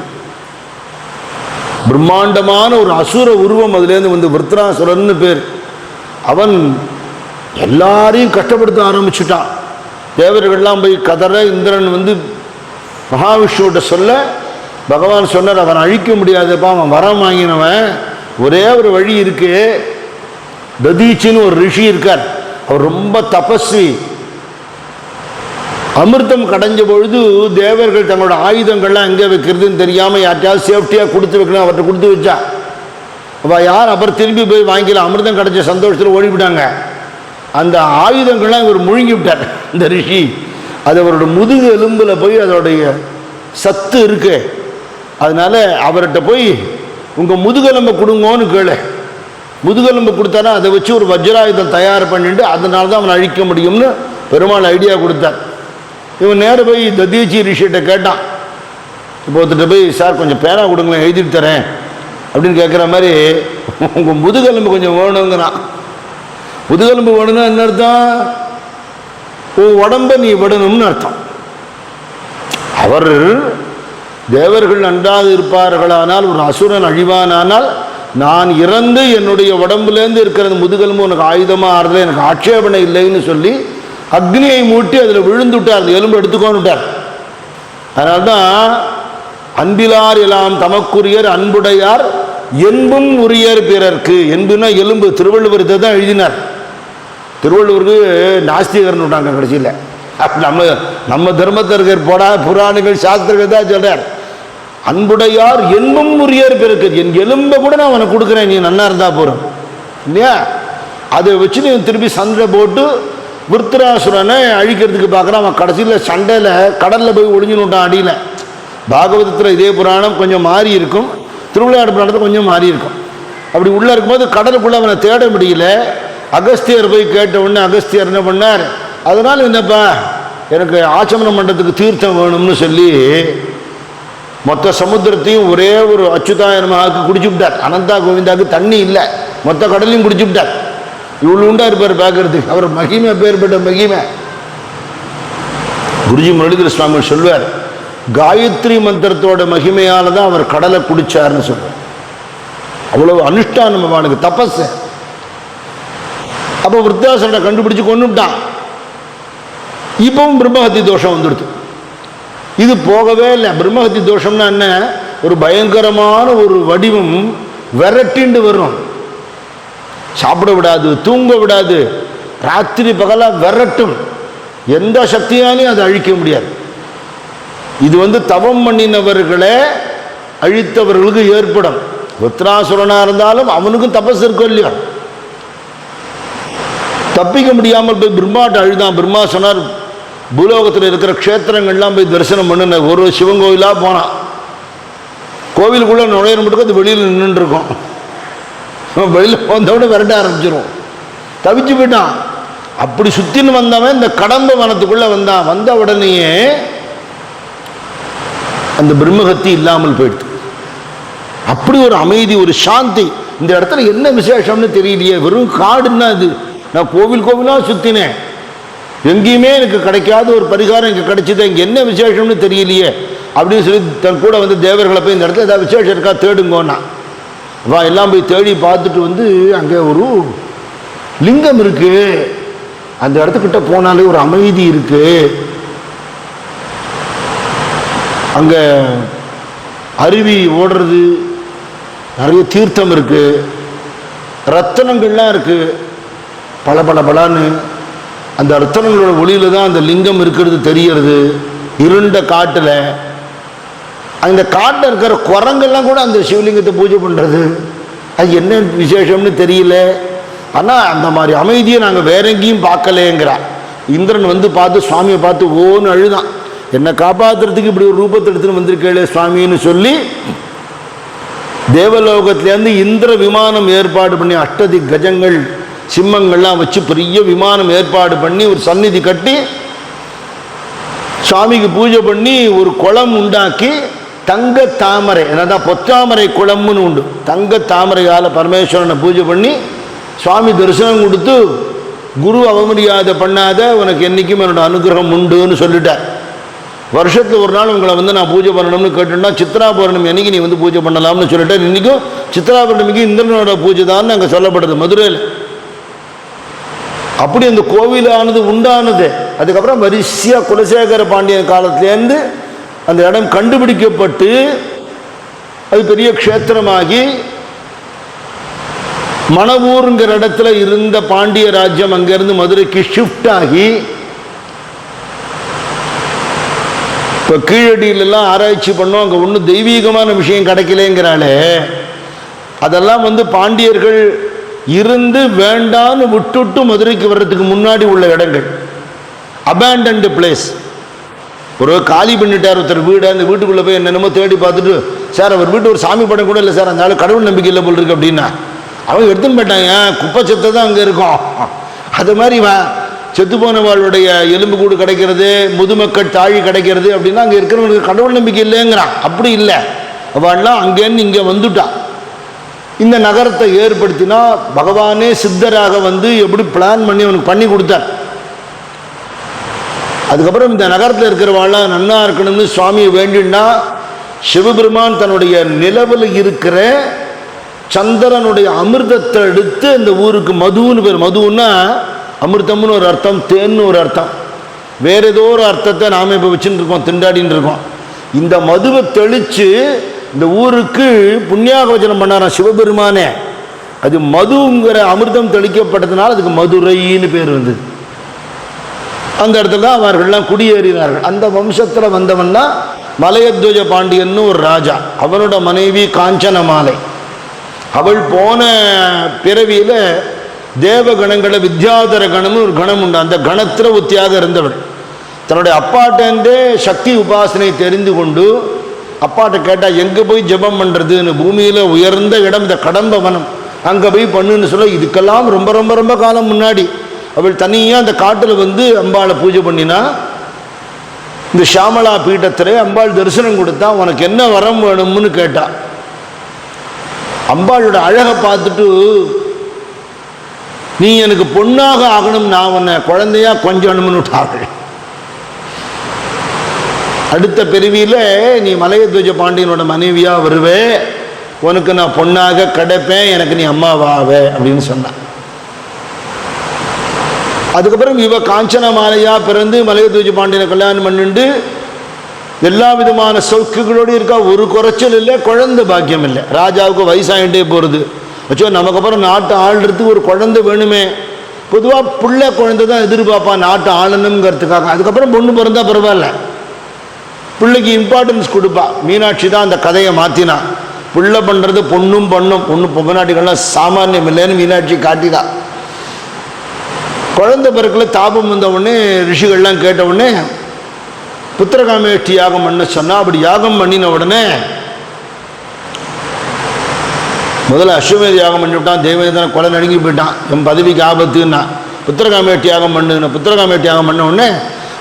பிரம்மாண்டமான ஒரு அசுர உருவம் அதுலேருந்து வந்து விருத்ராசுரன்னு பேர். அவன் எல்லாரையும் கஷ்டப்படுத்த ஆரம்பிச்சுட்டான். தேவர்கள்லாம் போய் கதற இந்திரன் வந்து மகாவிஷ்ணுவிட்ட சொல்ல பகவான் சொன்னார், அவன் அழிக்க முடியாதுப்பா, அவன் வரம் வாங்கினவன். ஒரே ஒரு வழி இருக்கு. ததீச்சின்னு ஒரு ரிஷி இருக்கார், அவர் ரொம்ப தபஸ்வி. அமிர்தம் கடைஞ்ச பொழுது தேவர்கள் தங்களோட ஆயுதங்கள்லாம் எங்கே வைக்கிறதுன்னு தெரியாமல் யார்ட்டையாவது சேஃப்டியாக கொடுத்து வைக்கணும், அவர்கிட்ட கொடுத்து வச்சா அப்போ யார் அப்புறம் திரும்பி போய் வாங்கிக்கலாம். அமிர்தம் கிடைச்ச சந்தோஷத்தில் ஓடிவிட்டாங்க. அந்த ஆயுதங்கள்லாம் இவர் முழுங்கி விட்டார் இந்த ரிஷி. அது அவரோட முதுகு எலும்பில் போய் அதோடைய சத்து இருக்கு. அதனால அவர்கிட்ட போய் உங்கள் முதுகெலும்பை கொடுங்கோன்னு கேளு. முதுகெலும்பு கொடுத்தானா அதை வச்சு ஒரு வஜ்ராயுதம் தயார் பண்ணிட்டு அதனால தான் அவனை அழிக்க முடியும்னு பெருமாள் ஐடியா கொடுத்தார். இவன் நேர போய் ததீச்சி ரிஷிகிட்ட கேட்டான். இப்போ ஒருத்திட்ட போய், சார் கொஞ்சம் பேனா கொடுங்களேன், எழுதிட்டு தரேன் அப்படின்னு கேட்குற மாதிரி உங்கள் முதுகெலும்பு கொஞ்சம் வேணுங்கிறான். முதுகெலும்பு வேணும்னா என்ன அர்த்தம்? உன் உடம்பை நீ விடணும்னு அர்த்தம். அவர் தேவர்கள் நன்றாக இருப்பார்களானால், ஒரு அசுரன் அழிவானால், நான் இறந்து என்னுடைய உடம்புலேருந்து இருக்கிற முதுகெலும்பு உனக்கு ஆயுதமாக ஆறுதல் எனக்கு ஆட்சேபனை இல்லைன்னு சொல்லி அக்னியை மூட்டி அதில் விழுந்துவிட்டார். அந்த எலும்பு எடுத்துக்கொண்டுட்டார். அதனால்தான் அன்பிலார் எல்லாம் தமக்குரியர் அன்புடையார் என்பும் உரியர் பிறர்க்கு. என்புனா எலும்பு. திருவள்ளுவர் இதை தான் எழுதினார். திருவள்ளுவருக்கு நாஸ்திகர்னு விட்டாங்க கடைசியில். நம்ம தர்மத்திற்கு போடா புராணங்கள் சாஸ்திரங்கள் தான் சொல்றார். அன்புடையார் என்பும் உரியர் பிறர்க்கு. என் எலும்பை கூட நான் அவனை கொடுக்குறேன், நீ நல்லா இருந்தா போறோம் இல்லையா? அதை வச்சு நீ திருப்பி சண்டை போட்டு விருத்ராசுரனை அழிக்கிறதுக்கு பார்க்குறான். அவன் கடைசியில் சண்டையில் கடலில் போய் ஒளிஞ்சுனுட்டான் அடியில். பாகவதத்தில் இதே புராணம் கொஞ்சம் மாறி இருக்கும், திருவிளையாடு புராணத்தில் கொஞ்சம் மாறி இருக்கும். அப்படி உள்ளே இருக்கும்போது கடலுக்குள்ளே அவனை தேட முடியல. அகஸ்தியர் போய் கேட்ட உடனே அகஸ்தியர் என்ன பண்ணார், அதனால் என்னப்பா எனக்கு ஆச்சமனம் பண்ணுறதுக்கு தீர்த்தம் வேணும்னு சொல்லி மொத்த சமுத்திரத்தையும் ஒரே ஒரு அச்சுதாயனமாக குடிச்சு விட்டார். அனந்தா கோவிந்தாவுக்கு தண்ணி இல்லை, மொத்த கடலையும் குடிச்சு விட்டார். இவ்வளோ உண்டா இருப்பார் பார்க்கறதுக்கு. அவர் மகிமை பேர்பட்ட மகிமை. குருஜி முரளிதர சுவாமி சொல்வார், காயத்ரி மந்திரத்தோட மகிமையால தான் அவர் கடலை குடிச்சார்னு சொல்றார். அவ்வளவு அனுஷ்டானம் அவனுக்கு, தபஸ். அப்போ விருத்தாசனை கண்டுபிடிச்சு கொண்டுட்டான். இப்பவும் பிரம்மஹத்தி தோஷம் வந்துடுது. இது போகவே இல்லை. பிரம்மஹத்தி தோஷம்னா என்ன? ஒரு பயங்கரமான ஒரு வடிவம் விரட்டிண்டு வரும். சாப்பிட விடாது, தூங்க விடாது, ராத்திரி பகலா விரட்டும். எந்த சக்தியாலையும் அதை அழிக்க முடியாது. இது தவம் பண்ணினவர்களை அழித்தவர்களுக்கு ஏற்படும். விருத்ராசுரனாக இருந்தாலும் அவனுக்கும் தபஸ் இருக்கும் இல்லையா, தப்பிக்க முடியாமல் போய் பிரம்மாட்ட அழுதான். பிரம்மா சொன்னார், பூலோகத்தில் இருக்கிற க்ஷேத்திரங்கள்லாம் போய் தரிசனம் பண்ணுன. ஒரு சிவன் கோவிலாக போனான். கோவிலுக்குள்ளே நுழைய மட்டும் அது வெளியில் நின்றுருக்கோம். வெளியில் வந்தவுடனே விரட்ட ஆரம்பிச்சிடும். தவிச்சு போயிட்டான். அப்படி சுற்றின்னு வந்தவன் இந்த கடம்ப வனத்துக்குள்ளே வந்தான். வந்த உடனேயே அந்த பிரம்மகத்தி இல்லாமல் போயிடுது. அப்படி ஒரு அமைதி, ஒரு சாந்தி. இந்த இடத்துல என்ன விசேஷம்னு தெரியலையே, வெறும் காடுன்னா அது. நான் கோவிலாக சுற்றினேன், எங்கேயுமே எனக்கு கிடைக்காத ஒரு பரிகாரம் இங்கே கிடைச்சிது, இங்கே என்ன விசேஷம்னு தெரியலையே அப்படின்னு சொல்லி தன் கூட வந்து தேவர்களை போய் இந்த இடத்துல ஏதாவது விசேஷம் இருக்கா தேடுங்கோன்னா வா. எல்லாம் போய் தேடி பார்த்துட்டு வந்து அங்கே ஒரு லிங்கம் இருக்கு. அந்த இடத்துக்கிட்ட போனாலே ஒரு அமைதி இருக்கு. அங்கே அருவி ஓடுறது, நிறைய தீர்த்தம் இருக்கு, ரத்தனங்கள்லாம் இருக்கு, பல பல பலான்னு. அந்த ரத்தனங்களோட ஒளியில தான் அந்த லிங்கம் இருக்கிறது தெரிகிறது. இருண்ட காட்டில், அந்த காட்டில் இருக்கிற குரங்கெல்லாம் கூட அந்த சிவலிங்கத்தை பூஜை பண்ணுறது. அது என்ன விசேஷம்னு தெரியல. ஆனால் அந்த மாதிரி அமைதியை நாங்கள் வேற எங்கேயும் பார்க்கலேங்கிறா. இந்திரன் வந்து பார்த்து சுவாமியை பார்த்து ஓன்னு அழுதான். என்னை காப்பாற்றுறதுக்கு இப்படி ஒரு ரூபத்தை எடுத்துன்னு வந்திருக்கே சுவாமின்னு சொல்லி தேவலோகத்திலேருந்து இந்திர விமானம் ஏற்பாடு பண்ணி அஷ்டதி கஜங்கள் சிம்மங்கள்லாம் வச்சு பெரிய விமானம் ஏற்பாடு பண்ணி ஒரு சந்நிதி கட்டி சுவாமிக்கு பூஜை பண்ணி ஒரு குளம் உண்டாக்கி தங்க தாமரை, என்னதான் பொத்தாமரை குளம்னு உண்டு, தங்க தாமரையால் பரமேஸ்வரனை பூஜை பண்ணி சுவாமி தரிசனம் கொடுத்து, குரு அவமரியாதை பண்ணாத, உனக்கு என்றைக்கும் என்னோட அனுகிரகம் உண்டுன்னு சொல்லிட்டார். வருஷத்தில் ஒரு நாள் உங்களை வந்து நான் பூஜை பண்ணணும்னு கேட்டுட்டா, சித்ரா பௌர்ணமி அன்னைக்கு நீ வந்து பூஜை பண்ணலாம்னு சொல்லிட்டார். இன்றைக்கும் சித்ரா பௌர்ணமிக்கு இந்திரனோட பூஜை தான் அங்கே சொல்லப்படுது மதுரையில். அப்படி அந்த கோவிலானது உண்டானது. அதுக்கப்புறம் வரிசையாக குலசேகர பாண்டியன் காலத்திலேருந்து அந்த இடம் கண்டுபிடிக்கப்பட்டு அது பெரிய க்ஷேத்திரமாகி மணவூருங்கிற இடத்துல இருந்த பாண்டிய ராஜ்யம் அங்கிருந்து மதுரைக்கு ஷிஃப்ட் ஆகி இப்போ கீழடியிலெல்லாம் ஆராய்ச்சி பண்ணோம். அங்கே ஒன்றும் தெய்வீகமான விஷயம் கிடைக்கலேங்கிறாளே, அதெல்லாம் வந்து பாண்டியர்கள் இருந்து வேண்டான்னு விட்டுட்டு மதுரைக்கு வர்றதுக்கு முன்னாடி உள்ள இடங்கள், அபேண்டன்டு பிளேஸ். ஒரு காலி பண்ணிட்டார் ஒருத்தர் வீடு. அந்த வீட்டுக்குள்ளே போய் என்னென்னமோ தேடி பார்த்துட்டு, சார் அவர் வீட்டு ஒரு சாமி படம் கூட இல்லை சார், அந்த ஆள் கடவுள் நம்பிக்கை இல்லை போல் இருக்கு அப்படின்னா அவங்க எடுத்துன்னு போயிட்டாங்க. குப்பை செத்தை தான் அங்கே இருக்கும். அது மாதிரி செத்து போனவாளுடைய எலும்பு கூடு கிடைக்கிறது, முதுமக்கள் தாழி கிடைக்கிறது அப்படின்னா அங்கே இருக்கிறவங்களுக்கு கடவுள் நம்பிக்கை இல்லைங்கிறான். அப்படி இல்லை, அவள்லாம் அங்கேருந்து இங்கே வந்துட்டான். இந்த நகரத்தை ஏற்படுத்தினா பகவானே சித்தராக வந்து எப்படி பிளான் பண்ணி அவனுக்கு பண்ணி கொடுத்தார். அதுக்கப்புறம் இந்த நகரத்தில் இருக்கிறவாள்லாம் நன்னா இருக்கணும்னு சுவாமியை வேண்டினா சிவபெருமான் தன்னுடைய நிலவில் இருக்கிற சந்திரனுடைய அமிர்தத்தை எடுத்து இந்த ஊருக்கு மதுன்னு பேர். மதுன்னா அமிர்தம்னு ஒரு அர்த்தம், தேன்னு ஒரு அர்த்தம், வேற ஏதோ ஒரு அர்த்தத்தை நாம் இப்போ வச்சுட்டு இருக்கோம், திண்டாடின்னு இருக்கோம். இந்த மதுவை தெளித்து இந்த ஊருக்கு புண்ணியாகவச்சனம் பண்ணாராம் சிவபெருமானே. அது மதுங்கிற அமிர்தம் தெளிக்கப்பட்டதுனால அதுக்கு மதுரைன்னு பேர் வந்தது. அந்த இடத்துல தான் அவர்கள்லாம் குடியேறினார்கள். அந்த வம்சத்தில் வந்தவன் தான் மலையத்வஜ பாண்டியன்னு ஒரு ராஜா. அவனோட மனைவி காஞ்சனமாலை. அவள் போன பிறவியில் தேவகணங்களை வித்யாதர கணம்னு ஒரு கணம் உண்டு. அந்த கணத்தில் ஒத்தியாக இருந்தவள் தன்னுடைய அப்பாட்டே சக்தி உபாசனை தெரிந்து கொண்டு அப்பாட்ட கேட்டால் எங்கே போய் ஜபம் பண்ணுறதுன்னு. பூமியில் உயர்ந்த இடம் இந்த கடம்ப வனம், அங்கே போய் பண்ணுன்னு சொல்ல. இதுக்கெல்லாம் ரொம்ப ரொம்ப ரொம்ப காலம் முன்னாடி அவள் தனியாக அந்த காட்டில் வந்து அம்பாளை பூஜை பண்ணினா. இந்த ஷாமலா பீட்டத்தில் அம்பாள் தரிசனம் கொடுத்தா. உனக்கு என்ன வரம் வேணும்னு கேட்டா. அம்பாளோட அழகை பார்த்துட்டு, நீ எனக்கு பொண்ணாக ஆகணும், நான் உன்னை குழந்தையா கொஞ்சணும்னு விட்டார்கள். அடுத்த பிரிவியில் நீ மலையத்வஜ பாண்டியனோட மனைவியா வருவே, உனக்கு நான் பொண்ணாக கிடைப்பேன், எனக்கு நீ அம்மாவாவே அப்படின்னு சொன்னான். அதுக்கப்புறம் இவ காஞ்சன மாலையா பிறந்து மலையத்வஜ பாண்டியனை கல்யாணம் பண்ணிட்டு எல்லா விதமான சௌக்கியங்களோடு இருக்கா. ஒரு குறைச்சல் இல்லை, குழந்தை பாக்கியம் இல்லை. ராஜாவுக்கு வயசாகிட்டே போகிறது. வச்சோ நமக்கு அப்புறம் நாட்டை ஆள்றதுக்கு ஒரு குழந்தை வேணுமே. பொதுவாக பிள்ளை குழந்தை தான் எதிர்பார்ப்பான் நாட்டை ஆளணுங்கிறதுக்காக. அதுக்கப்புறம் பொண்ணு பிறந்தா பரவாயில்ல, பிள்ளைக்கு இம்பார்ட்டன்ஸ் கொடுப்பா. மீனாட்சி தான் அந்த கதையை மாற்றினா. பிள்ளை பண்ணுறது பொண்ணும் பண்ணும், ஒன்றும் பொம்மநாட்டிகள்லாம் சாமானியம் இல்லைன்னு மீனாட்சி காட்டிதான். குழந்தை பிறகுல தாபம் வந்த உடனே ரிஷிகள்லாம் கேட்ட உடனே புத்திரகாமேஷ்டி யாகம் பண்ண சொன்னால், அப்படி யாகம் பண்ணின உடனே முதல்ல அஸ்வமேத யாகம் பண்ணிவிட்டான். தேவேந்திரன் கொலை நடுங்கி போயிட்டான், என் பதவிக்கு ஆபத்துன்னா. புத்திரகாமேஷ்டி யாகம் பண்ணுன்னு புத்திரகாமேஷ்டி யாகம் பண்ண உடனே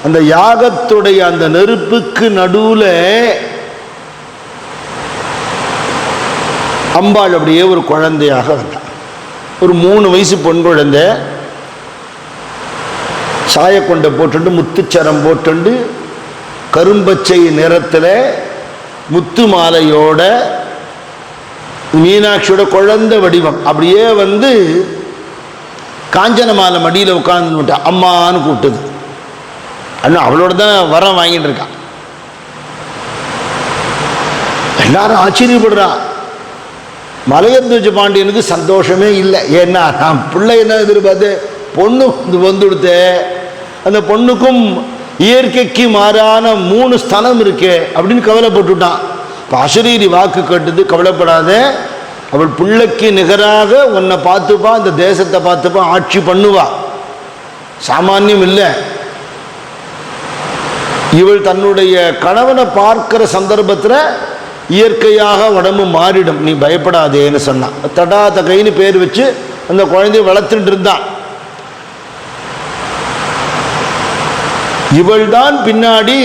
அந்த யாகத்துடைய அந்த நெருப்புக்கு நடுவில் அம்பாள் அப்படியே ஒரு குழந்தையாக வந்தான். ஒரு 3 வயசு பொன் குழந்தை, சாயக்கொண்டை போட்டுண்டு முத்துச்சரம் போட்டுண்டு கரும்பச்சை நிறத்தில் முத்து மாலையோட மீனாட்சியோட குழந்தை வடிவம் அப்படியே வந்து காஞ்சன மாலை மடியில் உட்கார்ந்து அம்மான்னு கூப்பிட்டது. அண்ணா அவளோட தான் வரம் வாங்கிட்டு இருக்கான். எல்லாரும் ஆச்சரியப்படுறான். மலையந்துவச்ச பாண்டியனுக்கு சந்தோஷமே இல்லை. ஏன்னா நான் பிள்ளை என்ன எதிர்பார்த்து பொண்ணு வந்து கொடுத்த அந்த பொண்ணுக்கும் இயற்கைக்கு மாறான 3 ஸ்தலம் இருக்கே அப்படின்னு கவலைப்பட்டுட்டான். இப்போ அசரீரி வாக்கு கேட்டது, கவலைப்படாத, அவள் பிள்ளைக்கு நிகராக உன்னை பார்த்துப்பா, இந்த தேசத்தை பார்த்துப்பா, ஆட்சி பண்ணுவா, சாமானியம் இல்லை. இவள் தன்னுடைய கணவனை பார்க்கிற சந்தர்ப்பத்தில் இயற்கையாக உடம்பு மாறிடும், நீ பயப்படாதேன்னு சொன்னான். தடா தகைன்னு பேர் வச்சு அந்த குழந்தைய வளர்த்துட்டு இருந்தான். இவள் தான் பின்னாடி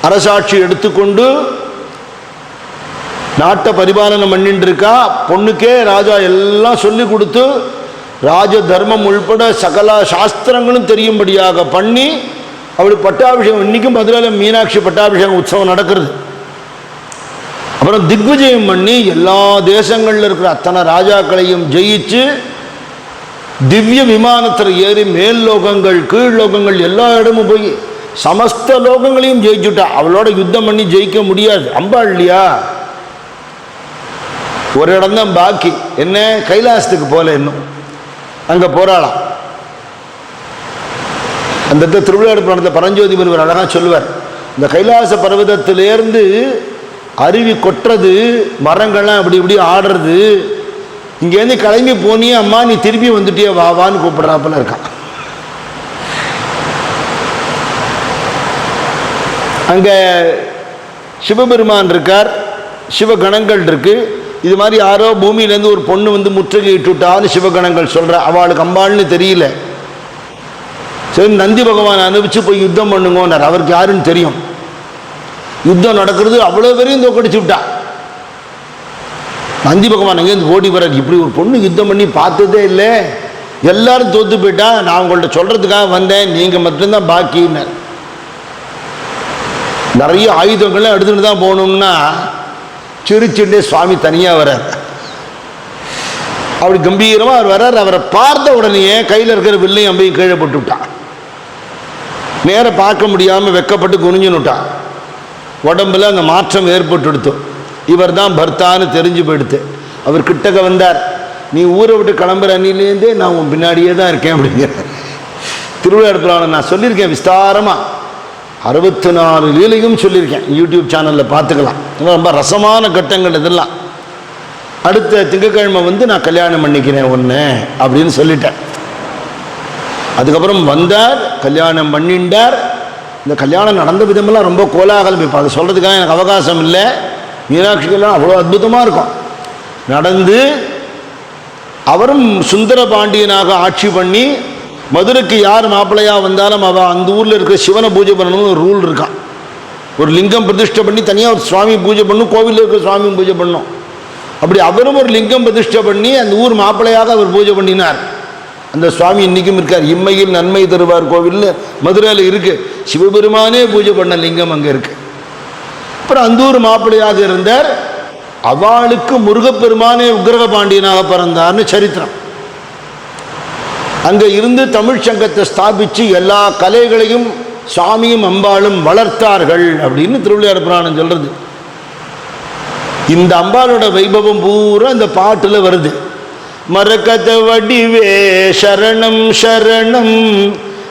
அரசாட்சி எடுத்துக்கொண்டு நாட்டை பரிபாலனை பண்ணிட்டு இருக்கா. பொண்ணுக்கே ராஜா எல்லாம் சொல்லி கொடுத்து ராஜ தர்மம் உள்பட சகல சாஸ்திரங்களும் தெரியும்படியாக பண்ணி அவள் பட்டாபிஷேகம், இன்னைக்கும் மதுரையில் மீனாட்சி பட்டாபிஷேகம் உற்சவம் நடக்கிறது. அப்புறம் திக்விஜயம் பண்ணி எல்லா தேசங்களில் இருக்கிற அத்தனை ராஜாக்களையும் ஜெயிச்சு திவ்ய விமானத்தில் ஏறி மேல் லோகங்கள் கீழ் லோகங்கள் எல்லா இடமும் போய் சமஸ்த லோகங்களையும் ஜெயிச்சுட்டா. அவளோட யுத்தம் பண்ணி ஜெயிக்க முடியாது, அம்பாள் இல்லையா. ஒரு இடம் தான் பாக்கி, என்ன கைலாசத்துக்கு போல, இன்னும் அங்கே போராளாம். அந்த திருவிளையாடு புராணத்தில் பரஞ்சோதி முனிவர் அழகாக சொல்லுவார், இந்த கைலாச பர்வதத்திலேருந்து அருவி கொட்டுறது, மரங்கள்லாம் அப்படி இப்படி ஆடுறது, இங்கேருந்து கிளம்பி போனியே அம்மா நீ திருப்பி வந்துட்டியே வாவான்னு கூப்பிடுறாப்புல இருக்கான். அங்கே சிவபெருமான் இருக்கார், சிவகணங்கள் இருக்கு. இது மாதிரி யாரோ பூமியிலேருந்து ஒரு பொண்ணு வந்து முற்றுகையிட்டுட்டான்னு சிவகணங்கள் சொல்கிற, அவளுக்கு அம்பாள்னு தெரியல. சரி, நந்தி பகவான் அனுப்பிச்சு போய் யுத்தம் பண்ணுங்கன்னார். அவருக்கு யாருன்னு தெரியும். யுத்தம் நடக்கிறது, அவ்வளோ பேரையும் தோக்கடிச்சு விட்டா. நந்தி பகவான் அங்கேருந்து ஓடி வர்றார், இப்படி ஒரு பொண்ணு யுத்தம் பண்ணி பார்த்ததே இல்லை, எல்லாரும் தோத்து போயிட்டா, நான் உங்கள்கிட்ட சொல்கிறதுக்காக வந்தேன், நீங்கள் மட்டும்தான் பாக்கின்னார். நிறைய ஆயுதங்கள்லாம் எடுத்துகிட்டு தான் போகணும்னா சிரிச்சுட்டே சுவாமி தனியாக வர்றார். அப்படி கம்பீரமாக அவர் வர்றார். அவரை பார்த்த உடனே கையில் இருக்கிற வில்லையும் அம்பையும் கீழே போட்டு விட்டான். நேர பார்க்க முடியாமல் வெக்கப்பட்டு குனிஞ்சுன்னு விட்டான். உடம்புல அந்த மாற்றம் ஏற்பட்டு எடுத்தோம். இவர் தான் பர்த்தான்னு தெரிஞ்சு போயிடுத்து. அவர் கிட்டக்க வந்தார், நீ ஊரை விட்டு கிளம்புற அன்னிலேருந்தே நான் உன் பின்னாடியே தான் இருக்கேன் அப்படிங்கிறார். திருவிளையாடு புராணம் நான் சொல்லியிருக்கேன் விஸ்தாரமாக, 64 லீலையும் சொல்லியிருக்கேன், யூடியூப் சேனலில் பார்த்துக்கலாம். ரொம்ப ரசமான கட்டங்கள் இதெல்லாம். அடுத்த திங்கக்கிழமை வந்து நான் கல்யாணம் பண்ணிக்கிறேன் ஒன்று அப்படின்னு சொல்லிட்டேன். அதுக்கப்புறம் வந்தார், கல்யாணம் பண்ணிண்டார். இந்த கல்யாணம் நடந்த விதமெல்லாம் ரொம்ப கோலாகலம். இப்போ அதை சொல்கிறதுக்காக எனக்கு அவகாசம் இல்லை. மீனாட்சிக்கெல்லாம் அவ்வளோ அற்புதமாக இருக்கும். நடந்து அவரும் சுந்தர பாண்டியனாக ஆட்சி பண்ணி, மதுரைக்கு யார் மாப்பிள்ளையாக வந்தாலும் அவள் அந்த ஊரில் இருக்கிற சிவனை பூஜை பண்ணணும்னு ஒரு ரூல் இருக்கான். ஒரு லிங்கம் பிரதிஷ்டை பண்ணி தனியாக ஒரு சுவாமி பூஜை பண்ணணும், கோவிலில் இருக்கிற சுவாமி பூஜை பண்ணணும். அப்படி அவரும் ஒரு லிங்கம் பிரதிஷ்டை பண்ணி அந்த ஊர் மாப்பிள்ளையாக அவர் பூஜை பண்ணினார். அந்த சுவாமி இன்றைக்கும் இருக்கார். இம்மையில் நன்மை தருவார் கோவில்னு மதுரையில் இருக்குது. சிவபெருமானே பூஜை பண்ண லிங்கம் அங்கே இருக்குது. அப்புறம் அந்த ஊர் மாப்பிள்ளையாக இருந்தார். அவளுக்கு முருகப்பெருமானே உக்கிரக பாண்டியனாக பிறந்தார்னு சரித்திரம். அங்கே இருந்து தமிழ் சங்கத்தை ஸ்தாபித்து எல்லா கலைகளையும் சுவாமியும் அம்பாளும் வளர்த்தார்கள் அப்படின்னு திருவிளையாடு புராணம் சொல்கிறது. இந்த அம்பாளோட வைபவம் பூரா இந்த பாட்டில் வருது. மரகத வடிவே சரணம் சரணம்,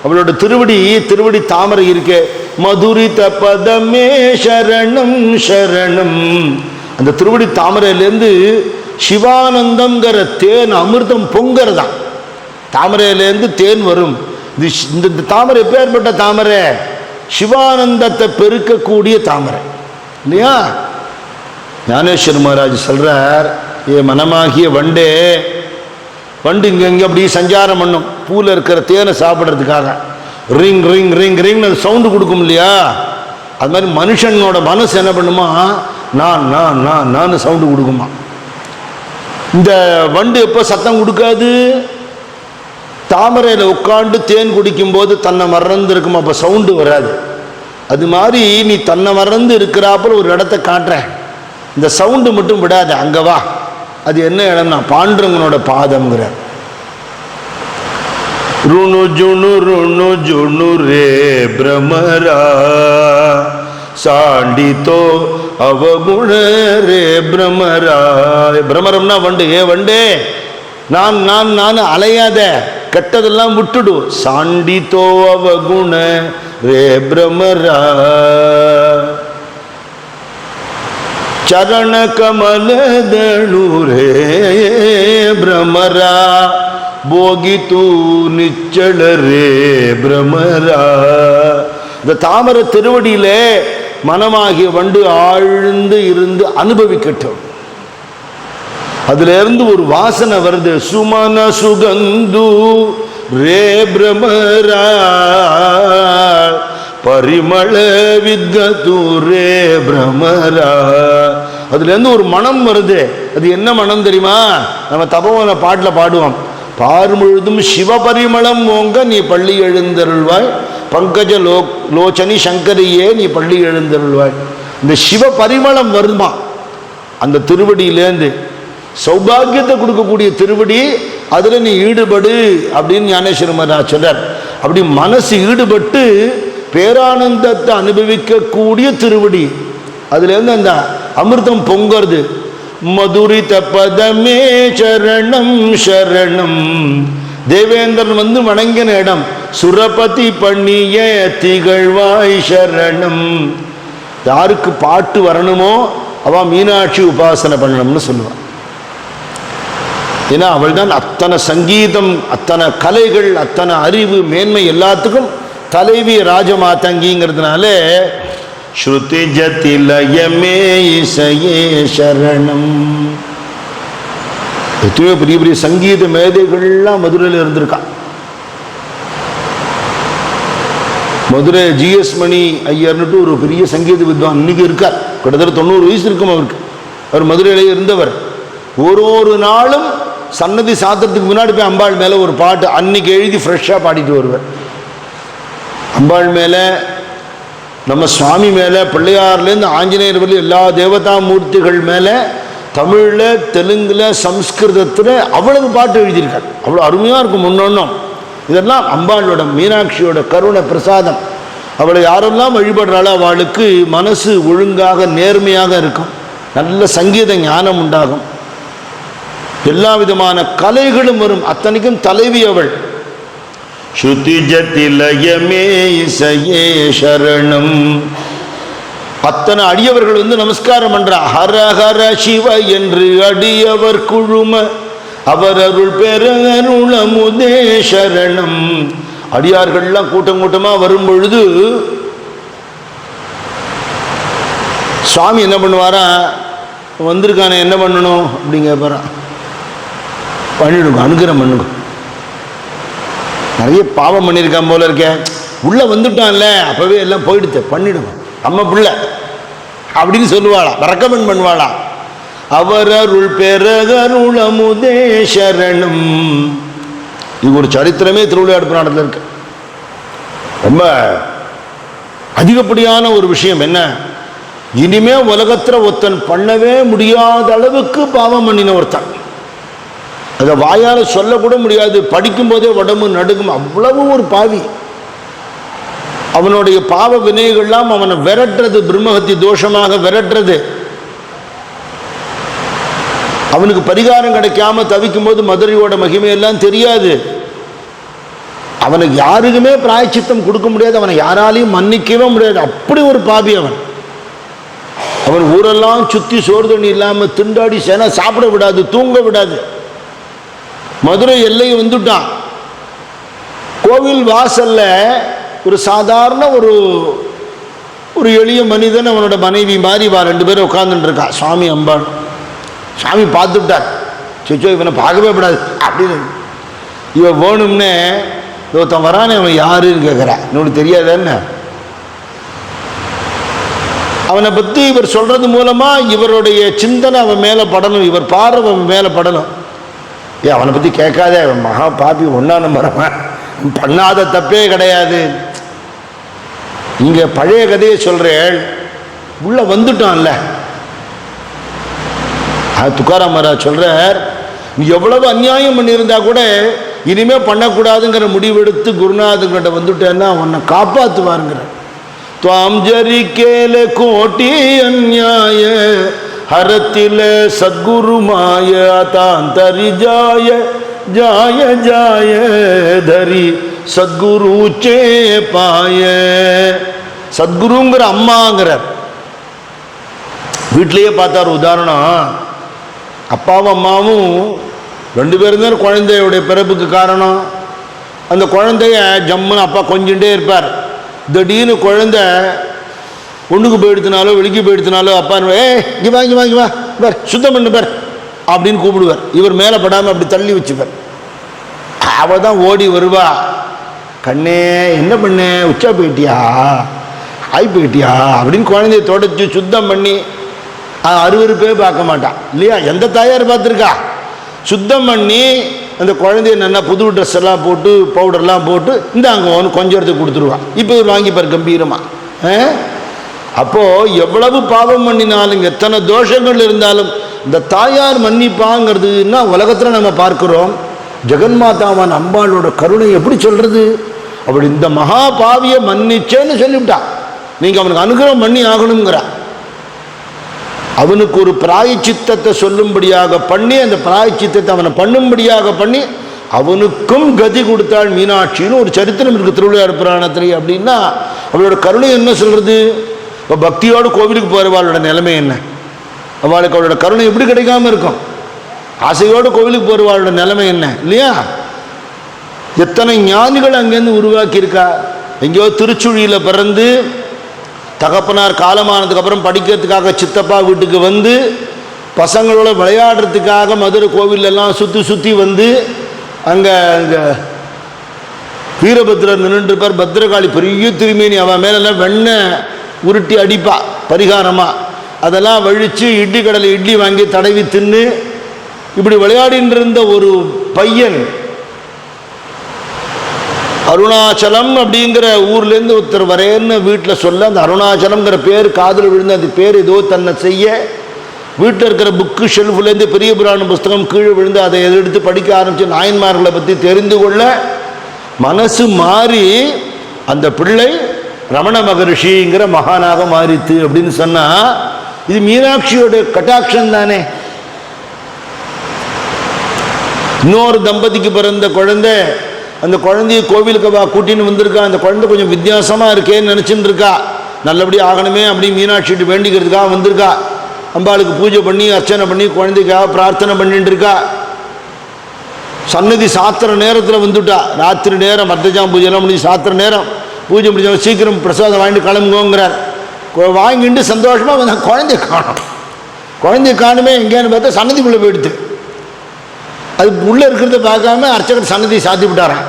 அவளோட திருவடி தாமரை இருக்கே, மதுரித பதமே சரணம் சரணம், அந்த திருவடி தாமரையிலேருந்து சிவானந்தம்ங்கிற தேன் அமிர்தம் பொங்கறதான். தாமரையிலேருந்து தேன் வரும். இந்த தாமரை எப்பேற்பட்ட தாமரை? சிவானந்தத்தை பெருக்கக்கூடிய தாமரை இல்லையா? ஞானேஸ்வர மகாராஜ் சொல்றார், ஏ மனமாகிய வண்டே, வண்டு இங்கே அப்படி சஞ்சாரம் பண்ணும் பூவில் இருக்கிற தேனை சாப்பிட்றதுக்காக. ரிங் ரிங் ரிங் ரிங் அது சவுண்டு கொடுக்கும் இல்லையா? அது மாதிரி மனுஷனோட மனசு என்ன பண்ணுமா, நான் நான் நான் நான் சவுண்டு கொடுக்குமா. இந்த வண்டு எப்போ சத்தம் கொடுக்காது? தாமரையில் உட்காந்து தேன் குடிக்கும் போது தன்னை மறந்து இருக்குமா, அப்போ சவுண்டு வராது. அது மாதிரி நீ தன்னை மறந்து இருக்கிறாப்புல ஒரு இடத்த காட்டுறேன், இந்த சவுண்டு மட்டும் விடாது, அங்கே வா. அது என்ன இடம்னா பாண்டுரங்கனோட பாதம்ங்கிற. ருணு ஜுணு ரே பிரமரா சாண்டித்தோ அவகுண ரே பிரமரா. பிரமரம்னா வண்டு. ஏ வண்டே, நான் நான் நான் அலையாத, கெட்டதெல்லாம் விட்டுடு. சாண்டித்தோ அவகுண ரே பிரமரா ಚರಣ ಕಮಲದಳು ರೇ ಭ್ರಮರ போகித்து நிச்சல ரே பிரமரா. இந்த தாமர திருவடியிலே மனமாகிய வண்டு ஆழ்ந்து இருந்து அனுபவிக்கட்டும். அதுல இருந்து ஒரு வாசனை வருது, சுமன சுகந்து ரே பிரமரா பரிமள வித்கது ரே பிரமரா. அதுல இருந்து ஒரு மனம் வருது. அது என்ன மனம் தெரியுமா? நம்ம தபோவன பாட்டில் பாடுவோம், பார் முழுதும் சிவபரிமளம் ஓங்க நீ பள்ளி எழுந்தருள்வாய், பங்கஜ லோச்சனி சங்கரியே நீ பள்ளி எழுந்தருள்வாய். இந்த சிவ பரிமளம் வருமா அந்த திருவடியிலேருந்து. சௌபாகியத்தை கொடுக்கக்கூடிய திருவடி, அதுல நீ ஈடுபடு அப்படின்னு ஞானேஸ்வர மகாராஜ் சொல்றார். அப்படி மனசு ஈடுபட்டு பேரானந்தத்தை அனுபவிக்கக்கூடிய திருவடி, அதுல இருந்து அந்த அமிர்தம் பொங்கறது. மதுரித பதமே சரணம் சரணம். தேவேந்திரன் வந்து வணங்கின இடம். சுரபதி பண்ணிய திகழ்வாய் சரணம். யாருக்கு பாட்டு வரணுமோ அவ மீனாட்சி உபாசனை பண்ணணும்னு சொல்லுவான். ஏன்னா அவள் தான் அத்தனை சங்கீதம், அத்தனை கலைகள், அத்தனை அறிவு மேன்மை எல்லாத்துக்கும் தலைவி ராஜமாதங்கிங்கிறதுனால ஸ்ருதி ஜதிலயமே இசையே சரணம். எத்தனையோ பெரிய பெரிய சங்கீத மேதைகள்லாம் மதுரையில் இருந்திருக்கா. மதுரை ஜிஎஸ் மணி ஐயர்னுட்டு ஒரு பெரிய சங்கீத வித்வான் இன்னைக்கு இருக்கார். கிட்டத்தட்ட 90 வயசு இருக்கும் அவருக்கு. அவர் மதுரையிலே இருந்தவர். ஒரு நாளும் சன்னதி சாத்திரத்துக்கு முன்னாடி போய் அம்பாள் மேலே ஒரு பாட்டு அன்னைக்கு எழுதி ஃப்ரெஷ்ஷாக பாடிட்டு வருவார். அம்பாள் மேலே, நம்ம சுவாமி மேலே, பிள்ளையார்லேருந்து ஆஞ்சநேயர் வரை எல்லா தேவதா மூர்த்திகள் மேலே தமிழில், தெலுங்கில், சம்ஸ்கிருதத்தில் அவ்வளவு பாட்டு எழுதியிருக்கார். அவ்வளோ அருமையாக இருக்கும் ஒன்றொன்றும். இதெல்லாம் அம்பாளோட மீனாட்சியோட கருணை பிரசாதம். அவளை யாரெல்லாம் வழிபடுறாளோ அவளுக்கு மனசு ஒழுங்காக நேர்மையாக இருக்கும், நல்ல சங்கீத ஞானம் உண்டாகும், எல்லா விதமான கலைகளும் வரும். அத்தனைக்கும் தலைவி அவள். ஸ்ருதி ஜதிலயமே இசையே சரணம். அத்தனை அடியவர்கள் வந்து நமஸ்காரம் பண்றா. ஹர ஹர சிவ என்று அடியவர் குழும அவர் அருள் பெற அருளமுதே சரணம். அடியார்கள்லாம் கூட்டம் கூட்டமாக வரும் பொழுது சுவாமி என்ன பண்ணுவாரா, வந்திருக்கானே என்ன பண்ணணும் அப்படிங்க கேட்பாரா. பண்ணிடுங்க, அனுகிரகம் பண்ணுங்க. நிறைய பாவம் பண்ணியிருக்கான் போல இருக்கேன், உள்ள வந்துட்டான்ல அப்பவே எல்லாம் போயிடுத்து, பண்ணிடுங்க அம்மா பிள்ளை அப்படின்னு சொல்லுவாளா, ரெக்கமெண்ட் பண்ணுவாளா. அவர் அருள் பெறகருளமுதே சரணம். இது ஒரு சரித்திரமே திருவிளையாடு புராணத்தில் இருக்கு. ரொம்ப அதிகப்படியான ஒரு விஷயம் என்ன, இனிமே உலகத்தில் ஒருத்தன் பண்ணவே முடியாத அளவுக்கு பாவம் பண்ணின ஒருத்தன். அதை வாயால் சொல்லக்கூட முடியாது, படிக்கும் போதே உடம்பு நடுங்கும், அவ்வளவு ஒரு பாவி. அவனுடைய பாவ வினைகள்லாம் அவனை விரட்டுறது, பிரம்மஹத்தி தோஷமாக விரட்டுறது. அவனுக்கு பரிகாரம் கிடைக்காம தவிக்கும் போது மதுரையோட மகிமையெல்லாம் தெரியாது. அவனுக்கு யாருக்குமே பிராயச்சித்தம் கொடுக்க முடியாது, அவனை யாராலையும் மன்னிக்கவே முடியாது, அப்படி ஒரு பாவி அவன். அவன் ஊரெல்லாம் சுற்றி சோறு தண்ணி இல்லாமல் திண்டாடி சேனா சாப்பிட விடாது, தூங்க விடாது. மதுரை எல்லையை வந்துட்டான். கோவில் வாசல்ல ஒரு சாதாரண ஒரு எளிய மனிதன் அவனோட மனைவி மாதிரி ரெண்டு பேரும் உட்கார்ந்துட்டு இருக்கா. சுவாமி அம்பாள். சாமி பார்த்துட்டார். சிச்சோ இவனை பார்க்கவே விடாது அப்படின்னு. இவன் வேணும்னே ஒருத்தன் வரானே, அவன் யாருன்னு கேட்குறான். இன்னொன்று தெரியாதுன்னு. அவனை பற்றி இவர் சொல்றது மூலமா இவருடைய சிந்தனை அவன் மேலே படணும், இவர் பார்வை அவன் மேலே படணும். அவனை பற்றி கேட்காதே, அவன் மகா பாப்பி, ஒன்னா நம்புறவன், பண்ணாத தப்பே கிடையாது. இங்க பழைய கதையை சொல்றேன். உள்ள வந்துட்டான்ல, துக்காராம் மகாராஜ் சொல்றார், நீ எவ்வளவு அநியாயம் பண்ணியிருந்தா கூட இனிமே பண்ணக்கூடாதுங்கிற முடிவெடுத்து குருநாதங்கிட்ட வந்துட்டேன்னா உன்னை காப்பாற்றுவாருங்கிற. துவாம் ஜரி கேல கோட்டி அந்நியாய ஹரத்தில சத்குரு மாய தாந்தரி ஜாய ஜாய ஜாய தரி சத்குரு சே பாய. சத்குருங்கிற அம்மாங்கிறார். வீட்டிலேயே பார்த்தார். உதாரணம், அப்பாவும் அம்மாவும் ரெண்டு பேரும் தான் குழந்தையுடைய பிறப்புக்கு காரணம். அந்த குழந்தைய ஜம்முன்னு அப்பா கொஞ்சிகிட்டே இருப்பார். திடீர்னு குழந்தை ஒன்றுக்கு போயிடுத்தினாலோ வெளிக்கு போயிடுத்தினாலோ அப்பா இங்கே வா இங்கே வா இங்கே வா பார், சுத்தம் பண்ணு பார் அப்படின்னு கூப்பிடுவார். இவர் மேலே படாமல் அப்படி தள்ளி வச்சுப்பார். அவள் தான் ஓடி வருவா. கண்ணே என்ன பண்ண, உச்சா போயிட்டியா, ஆய் போயிட்டியா அப்படின்னு குழந்தைய தொடச்சி சுத்தம் பண்ணி அருவருப்பே பார்க்க மாட்டான் இல்லையா? எந்த தாயார் பார்த்துருக்கா? சுத்தம் பண்ணி அந்த குழந்தைய நல்லா புது ட்ரெஸ் எல்லாம் போட்டு பவுடர்லாம் போட்டு இந்த அங்கே ஒன்று கொஞ்சம் எடுத்து கொடுத்துருவான். இப்போ இவர் வாங்கிப்பார் கம்பீரமாக. அப்போது எவ்வளவு பாவம் பண்ணினாலும் எத்தனை தோஷங்கள் இருந்தாலும் இந்த தாயார் மன்னிப்பாங்கிறதுன்னா உலகத்தில் நம்ம பார்க்குறோம். ஜெகன்மாதாவான் அம்பாளோட கருணை எப்படி சொல்கிறது? அப்படி இந்த மகா பாவியை மன்னிச்சேன்னு சொல்லிவிட்டா. நீங்கள் அவனுக்கு அனுகிரகம் பண்ணி ஆகணுங்கிறா. அவனுக்கு ஒரு பிராயச்சித்தத்தை சொல்லும்படியாக பண்ணி, அந்த பிராயச்சித்தத்தை அவனை பண்ணும்படியாக பண்ணி அவனுக்கும் கதி கொடுத்தாள் மீனாட்சின்னு ஒரு சரித்திரம் இருக்குது திருவிளையாடல் புராணத்திலே. அப்படின்னா அவளோட கருணை என்ன சொல்கிறது? இப்போ பக்தியோடு கோவிலுக்கு போகிறவாளோட நிலைமை என்ன? அவளுக்கு அவளோட கருணை எப்படி கிடைக்காம இருக்கும்? ஆசையோடு கோவிலுக்கு போகிறவாளோட நிலைமை என்ன இல்லையா? எத்தனை ஞானிகள் அங்கேருந்து உருவாக்கியிருக்கா. எங்கேயோ திருச்சுழியில் பிறந்து தகப்பனார் காலமானதுக்கப்புறம் படிக்கிறதுக்காக சித்தப்பா வீட்டுக்கு வந்து பசங்களோட விளையாடுறதுக்காக மதுரை கோவிலெல்லாம் சுற்றி வந்து அங்கே வீரபத்ரர் நின்றுப்பார். பத்ரகாளி பெரிய திருமேனி, அவன் மேலெல்லாம் வெண்ணெய் உருட்டி அடிப்பா பரிகாரமாக. அதெல்லாம் வழித்து இட்லி கடையில் இட்லி வாங்கி தடவி தின்னு இப்படி விளையாடின்னு இருந்த ஒரு பையன் அருணாச்சலம் அப்படிங்கிற ஊர்லேருந்து ஒருத்தர் வரேன்னு வீட்டில் சொல்ல, அந்த அருணாச்சலம்ங்கிற பேர் காதில் விழுந்து அந்த பேர் ஏதோ தன்னை செய்ய வீட்டில் இருக்கிற புக்கு ஷெல்ஃப்லேருந்து பெரிய புராண புஸ்தகம் கீழே விழுந்து அதை எடுத்து படிக்க ஆரம்பித்து நாயன்மார்களை பற்றி தெரிந்து கொள்ள மனசு மாறி அந்த பிள்ளை ரமண மகரிஷிங்கிற மகானாக மாறித்து அப்படின்னு சொன்னால் இது மீனாட்சியோட கட்டாட்சம் தானே. இன்னொரு தம்பதிக்கு பிறந்த குழந்தை, அந்த குழந்தைய கோவிலுக்கு கூட்டின்னு வந்திருக்கா. அந்த குழந்தை கொஞ்சம் வித்தியாசமாக இருக்கேன்னு நினச்சின்னு இருக்கா. நல்லபடியாக ஆகணுமே அப்படி மீனாட்சிட்டு வேண்டிக்கிறதுக்காக வந்திருக்கா. அம்பாளுக்கு பூஜை பண்ணி அர்ச்சனை பண்ணி குழந்தைக்காக பிரார்த்தனை பண்ணிட்டு இருக்கா. சன்னதி சாத்திர நேரத்தில் வந்துட்டா. ராத்திரி நேரம் மர்த்தஜாம் பூஜைலாம் முடிஞ்சு சாத்திர நேரம் பூஜை முடிஞ்ச சீக்கிரம் பிரசாதம் வாங்கிட்டு கிளம்புங்கிறார். வாங்கிட்டு சந்தோஷமாக வந்து குழந்தைய காணும். குழந்தைய காணுமே எங்கேன்னு பார்த்தா சன்னதிக்குள்ளே போயிடுது. அது உள்ளே இருக்கிறத பார்க்காம அர்ச்சகர் சன்னதி சாத்தி விட்டாரான்.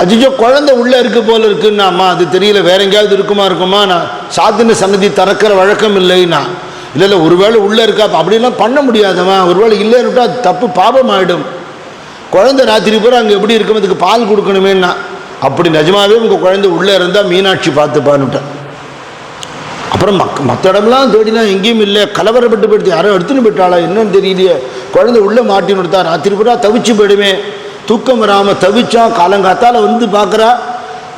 அஜிஜோ குழந்தை உள்ளே இருக்க போல இருக்குன்னாம்மா, அது தெரியல, வேற எங்கேயாவது இருக்குமா? நான் சாத்தின சன்னதி திறக்கிற வழக்கம் இல்லைன்னா. இல்லை ஒருவேளை உள்ளே இருக்கா, அப்படிலாம் பண்ண முடியாதம்மா, ஒருவேளை இல்லைன்னு விட்டா அது தப்பு, பாபம் ஆகிடும். குழந்தை ராத்திரி பூரா அங்கே எப்படி இருக்கும், அதுக்கு பால் கொடுக்கணுமேன்னா. அப்படி நிஜமாவே உங்கள் குழந்தை உள்ளே இருந்தால் மீனாட்சி பார்த்துப்பான்னுட்டேன். அப்புறம் மற்ற இடம்லாம் தேடினா எங்கேயும் இல்லை. கலவரப்பட்டு போயிடுது, யாரும் எடுத்துன்னு போயிட்டாளா என்னன்னு தெரியலையே. குழந்தை உள்ளே மாட்டின்னு விடுத்தா ராத்திரி பூரா தவிச்சு போயிடுமே. தூக்கம் வராமல் தவிச்சா. காலங்காத்தால் வந்து பார்க்குறா.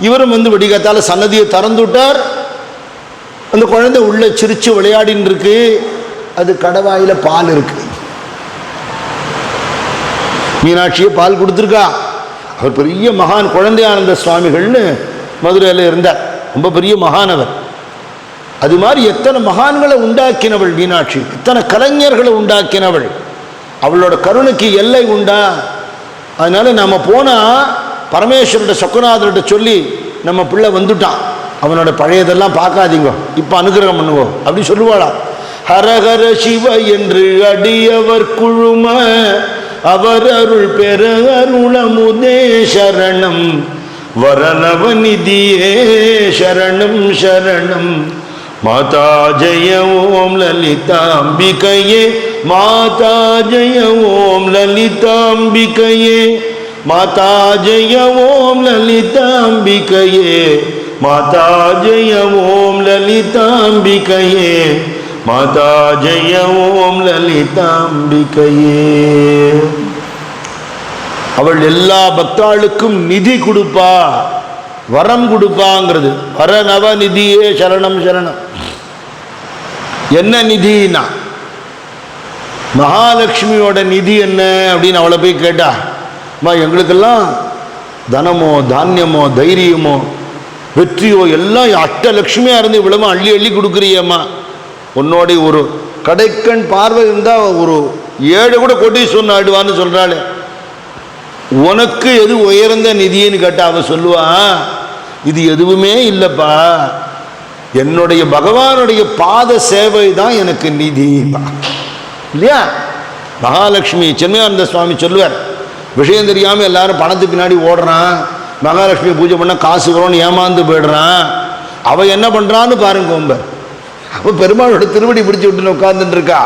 இவரும் வந்து வெடிகாத்தால் சன்னதியை திறந்து விட்டார். அந்த குழந்தை உள்ளே சிரித்து விளையாடின்னு இருக்கு. அது கடவாயில் பால் இருக்கு. மீனாட்சியை பால் கொடுத்துருக்கா. அவர் பெரிய மகான் குழந்தையானந்த சுவாமிகள்னு மதுரையில் இருந்தார். ரொம்ப பெரிய மகானவர். அது மாதிரி எத்தனை மகான்களை உண்டாக்கினவள் மீனாட்சி, எத்தனை கலைஞர்களை உண்டாக்கினவள். அவளோட கருணைக்கு எல்லை உண்டா? அதனால நம்ம போனால் பரமேஸ்வரர்கிட்ட சொக்கநாதர்கிட்ட சொல்லி நம்ம பிள்ளை வந்துட்டான், அவனோட பழையதெல்லாம் பார்க்காதீங்க, இப்போ அனுகிரகம் பண்ணுவோம் அப்படி சொல்லுவாளா. ஹரஹர சிவ என்று அடியவர் குழும அவர் அருள் பெற அருளமுதே சரணம் வரநவநிதியே சரணம் சரணம். மாதா ஜெய ஓம் லலிதாம்பிகையே, மாதா ஜெய ஓம் லலிதாம்பிகையே, மாதா ஜெய ஓம் லலிதாம்பிகையே, மாதா ஜெய ஓம் லலிதாம்பிகையே, மாதா ஜெய ஓம் லலிதாம்பிகையே. அவள் எல்லா பக்தாளுக்கும் நிதி கொடுப்பா, வரம் கொடுப்பாங்கிறது. வர நவ நிதியே சரணம் சரணம். என்ன நிதினா மகாலட்சுமியோட நிதி என்ன அப்படின்னு அவளை போய் கேட்டா, அம்மா எங்களுக்கெல்லாம் தனமோ தானியமோ தைரியமோ வெற்றியோ எல்லாம் அஷ்டலட்சுமியா இருந்து இவ்வளவு அள்ளி அள்ளி கொடுக்குறியம்மா, உன்னோடைய ஒரு கடைக்கண் பார்வை இருந்தால் ஒரு 7 கூட கோடீஸ்வரன் ஆடுவான்னு சொல்கிறாள். உனக்கு எது உயர்ந்த நிதின்னு கேட்டால் அவள் சொல்லுவா, இது எதுவுமே இல்லைப்பா, என்னுடைய பகவானுடைய பாத சேவை தான் எனக்கு நிதி இல்லையா. மகாலட்சுமி சின்மயானந்த சுவாமி சொல்லுவார், விஷயம் தெரியாமல் எல்லாரும் பணத்துக்கு பின்னாடி ஓடுறான், மகாலட்சுமி பூஜை பண்ணால் காசு வரும்னு ஏமாந்து போயிடுறான், அவள் என்ன பண்ணுறான்னு பாருங்க. அவள் பெருமாளோட திருவடி பிடிச்சி விட்டுன்னு உட்கார்ந்துட்டு இருக்கா.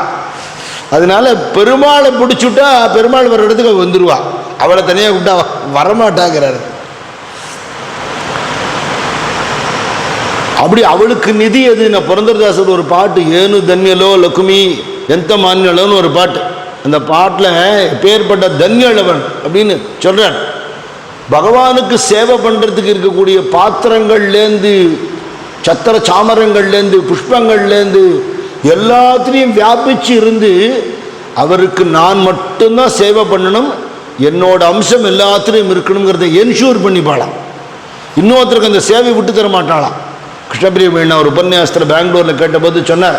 அதனால பெருமாளை பிடிச்சுட்டா பெருமாள் வர இடத்துக்கு அவள் வந்துடுவா, அவளை தனியாக விட்டா வரமாட்டாங்கிறாரு. அப்படி அவளுக்கு நிதி எது? நான் புரந்தரதாசர் ஒரு பாட்டு, ஏனு தன்யலோ லக்குமி எந்த மாநிலம்னு ஒரு பாட்டு. அந்த பாட்டில் பேர்பட்ட தன்யளவன் அப்படின்னு சொல்கிறார். பகவானுக்கு சேவை பண்ணுறதுக்கு இருக்கக்கூடிய பாத்திரங்கள்லேருந்து சத்திர சாமரங்கள்லேருந்து புஷ்பங்கள்லேருந்து எல்லாத்துலேயும் வியாபிச்சு இருந்து அவருக்கு நான் மட்டும்தான் சேவை பண்ணணும், என்னோட அம்சம் எல்லாத்துலேயும் இருக்கணுங்கிறத என்ஷூர் பண்ணிப்பாளாம். இன்னொருத்தருக்கு அந்த சேவை விட்டு தர மாட்டாளாம். கிருஷ்ணபிரிய மீனா ஒரு உபன்யாசத்தில் பெங்களூரில் கேட்டபோது சொன்னார்,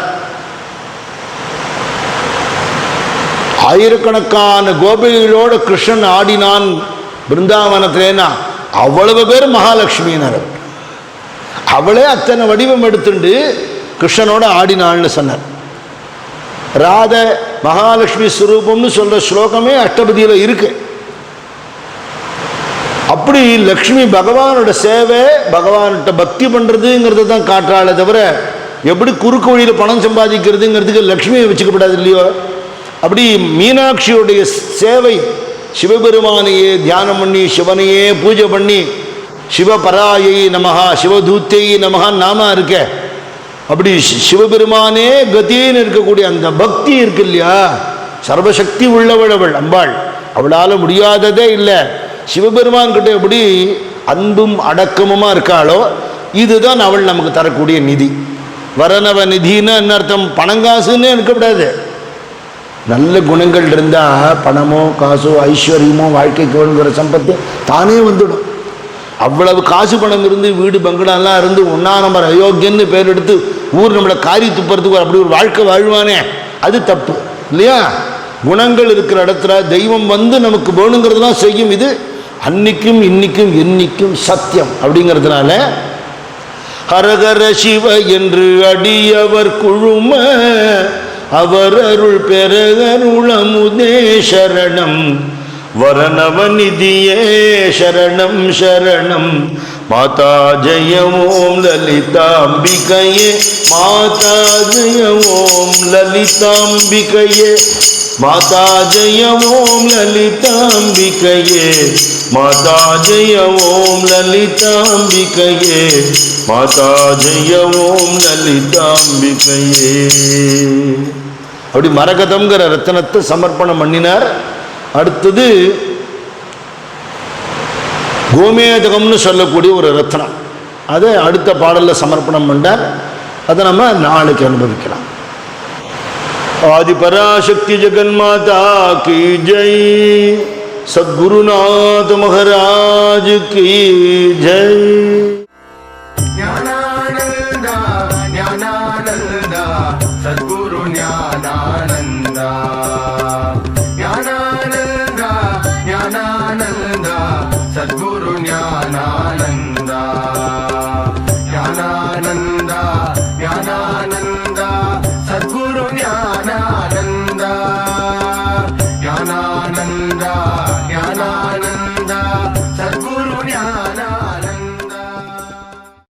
ஆயிரக்கணக்கான கோபிகளோட கிருஷ்ணன் ஆடினான் பிருந்தாவனத்திலேனா அவ்வளவு பேர் மகாலட்சுமியினர், அவளே அத்தனை வடிவம் எடுத்துண்டு கிருஷ்ணனோட ஆடினாள்னு சொன்னார். ராத மகாலட்சுமி ஸ்வரூபம்னு சொல்ற ஸ்லோகமே அஷ்டபதியில் இருக்கு. அப்படி லக்ஷ்மி பகவானோட சேவை, பகவான்கிட்ட பக்தி பண்றதுங்கிறது தான் காட்டுறாளே தவிர எப்படி குறுக்கு வழியில் பணம் சம்பாதிக்கிறதுங்கிறதுக்கு லக்ஷ்மியை வச்சுக்கப்படாது இல்லையோ. அப்படி மீனாட்சியோடைய சேவை, சிவபெருமானையே தியானம் பண்ணி சிவனையே பூஜை பண்ணி சிவபராயை நமஹா சிவதூத்தை நமஹான்னு நாம இருக்க, அப்படி சிவபெருமானே கதின்னு இருக்கக்கூடிய அந்த பக்தி இருக்கு இல்லையா, சர்வசக்தி உள்ளவள் அவள் அம்பாள், அவளால் முடியாததே இல்லை. சிவபெருமான் கிட்ட எப்படி அன்பும் அடக்கமுமா இருக்காளோ இதுதான் அவள் நமக்கு தரக்கூடிய நிதி. வரநவ நிதின்னு என்ன அர்த்தம்? பணங்காசுன்னு இருக்கக்கூடாது. நல்ல குணங்கள் இருந்தால் பணமோ காசோ ஐஸ்வர்யமோ வாழ்க்கைக்கு வேணுங்கிற சம்பத்து தானே வந்துடும். அவ்வளவு காசு பணம் இருந்து வீடு பங்களாலாம் இருந்து 1ஆம் நம்பர் அயோக்கியன்னு பேர் எடுத்து ஊர் நம்மளை காரி துப்புறதுக்கு அப்படி ஒரு வாழ்க்கை வாழ்வானே, அது தப்பு இல்லையா. குணங்கள் இருக்கிற இடத்துல தெய்வம் வந்து நமக்கு வேணுங்கிறதுலாம் செய்யும். இது அன்னைக்கும் இன்னைக்கும் என்னைக்கும் சத்தியம். அப்படிங்கிறதுனால ஹரஹர சிவ என்று அடியவர் குழும அவர் அருள் பெற அருளமுதே சரணம் வரநவநிதியே சரணம் சரணம். மாதா ஜெய ஓம் லலிதாம்பிகையே, மாதா ஜெய ஓம் லலிதாம்பிகையே, மாதா ஜெய ஓம் லலிதாம்பிகையே, மாதா ஜெய ஓம் லலிதாம்பிகையே, மாதா ஜெய ஓம் லலிதாம்பிகையே. அப்படி மரகதம்ங்கிற ரத்தனத்தை சமர்ப்பணம் பண்ணினார். அடுத்தது கோமேதகம்னு சொல்லக்கூடிய ஒரு ரத்னம், அதை அடுத்த பாடலில் சமர்ப்பணம் பண்ணார். அதை நம்ம நாளைக்கு அனுபவிக்கலாம். ஆதி பராசக்தி ஜெகன்மாதா கி ஜெய், சத்குருநாத மகாராஜ் கி ஜெய். ஞானானந்த ஞானா सच्चिदानंद सद्गुरु ज्ञान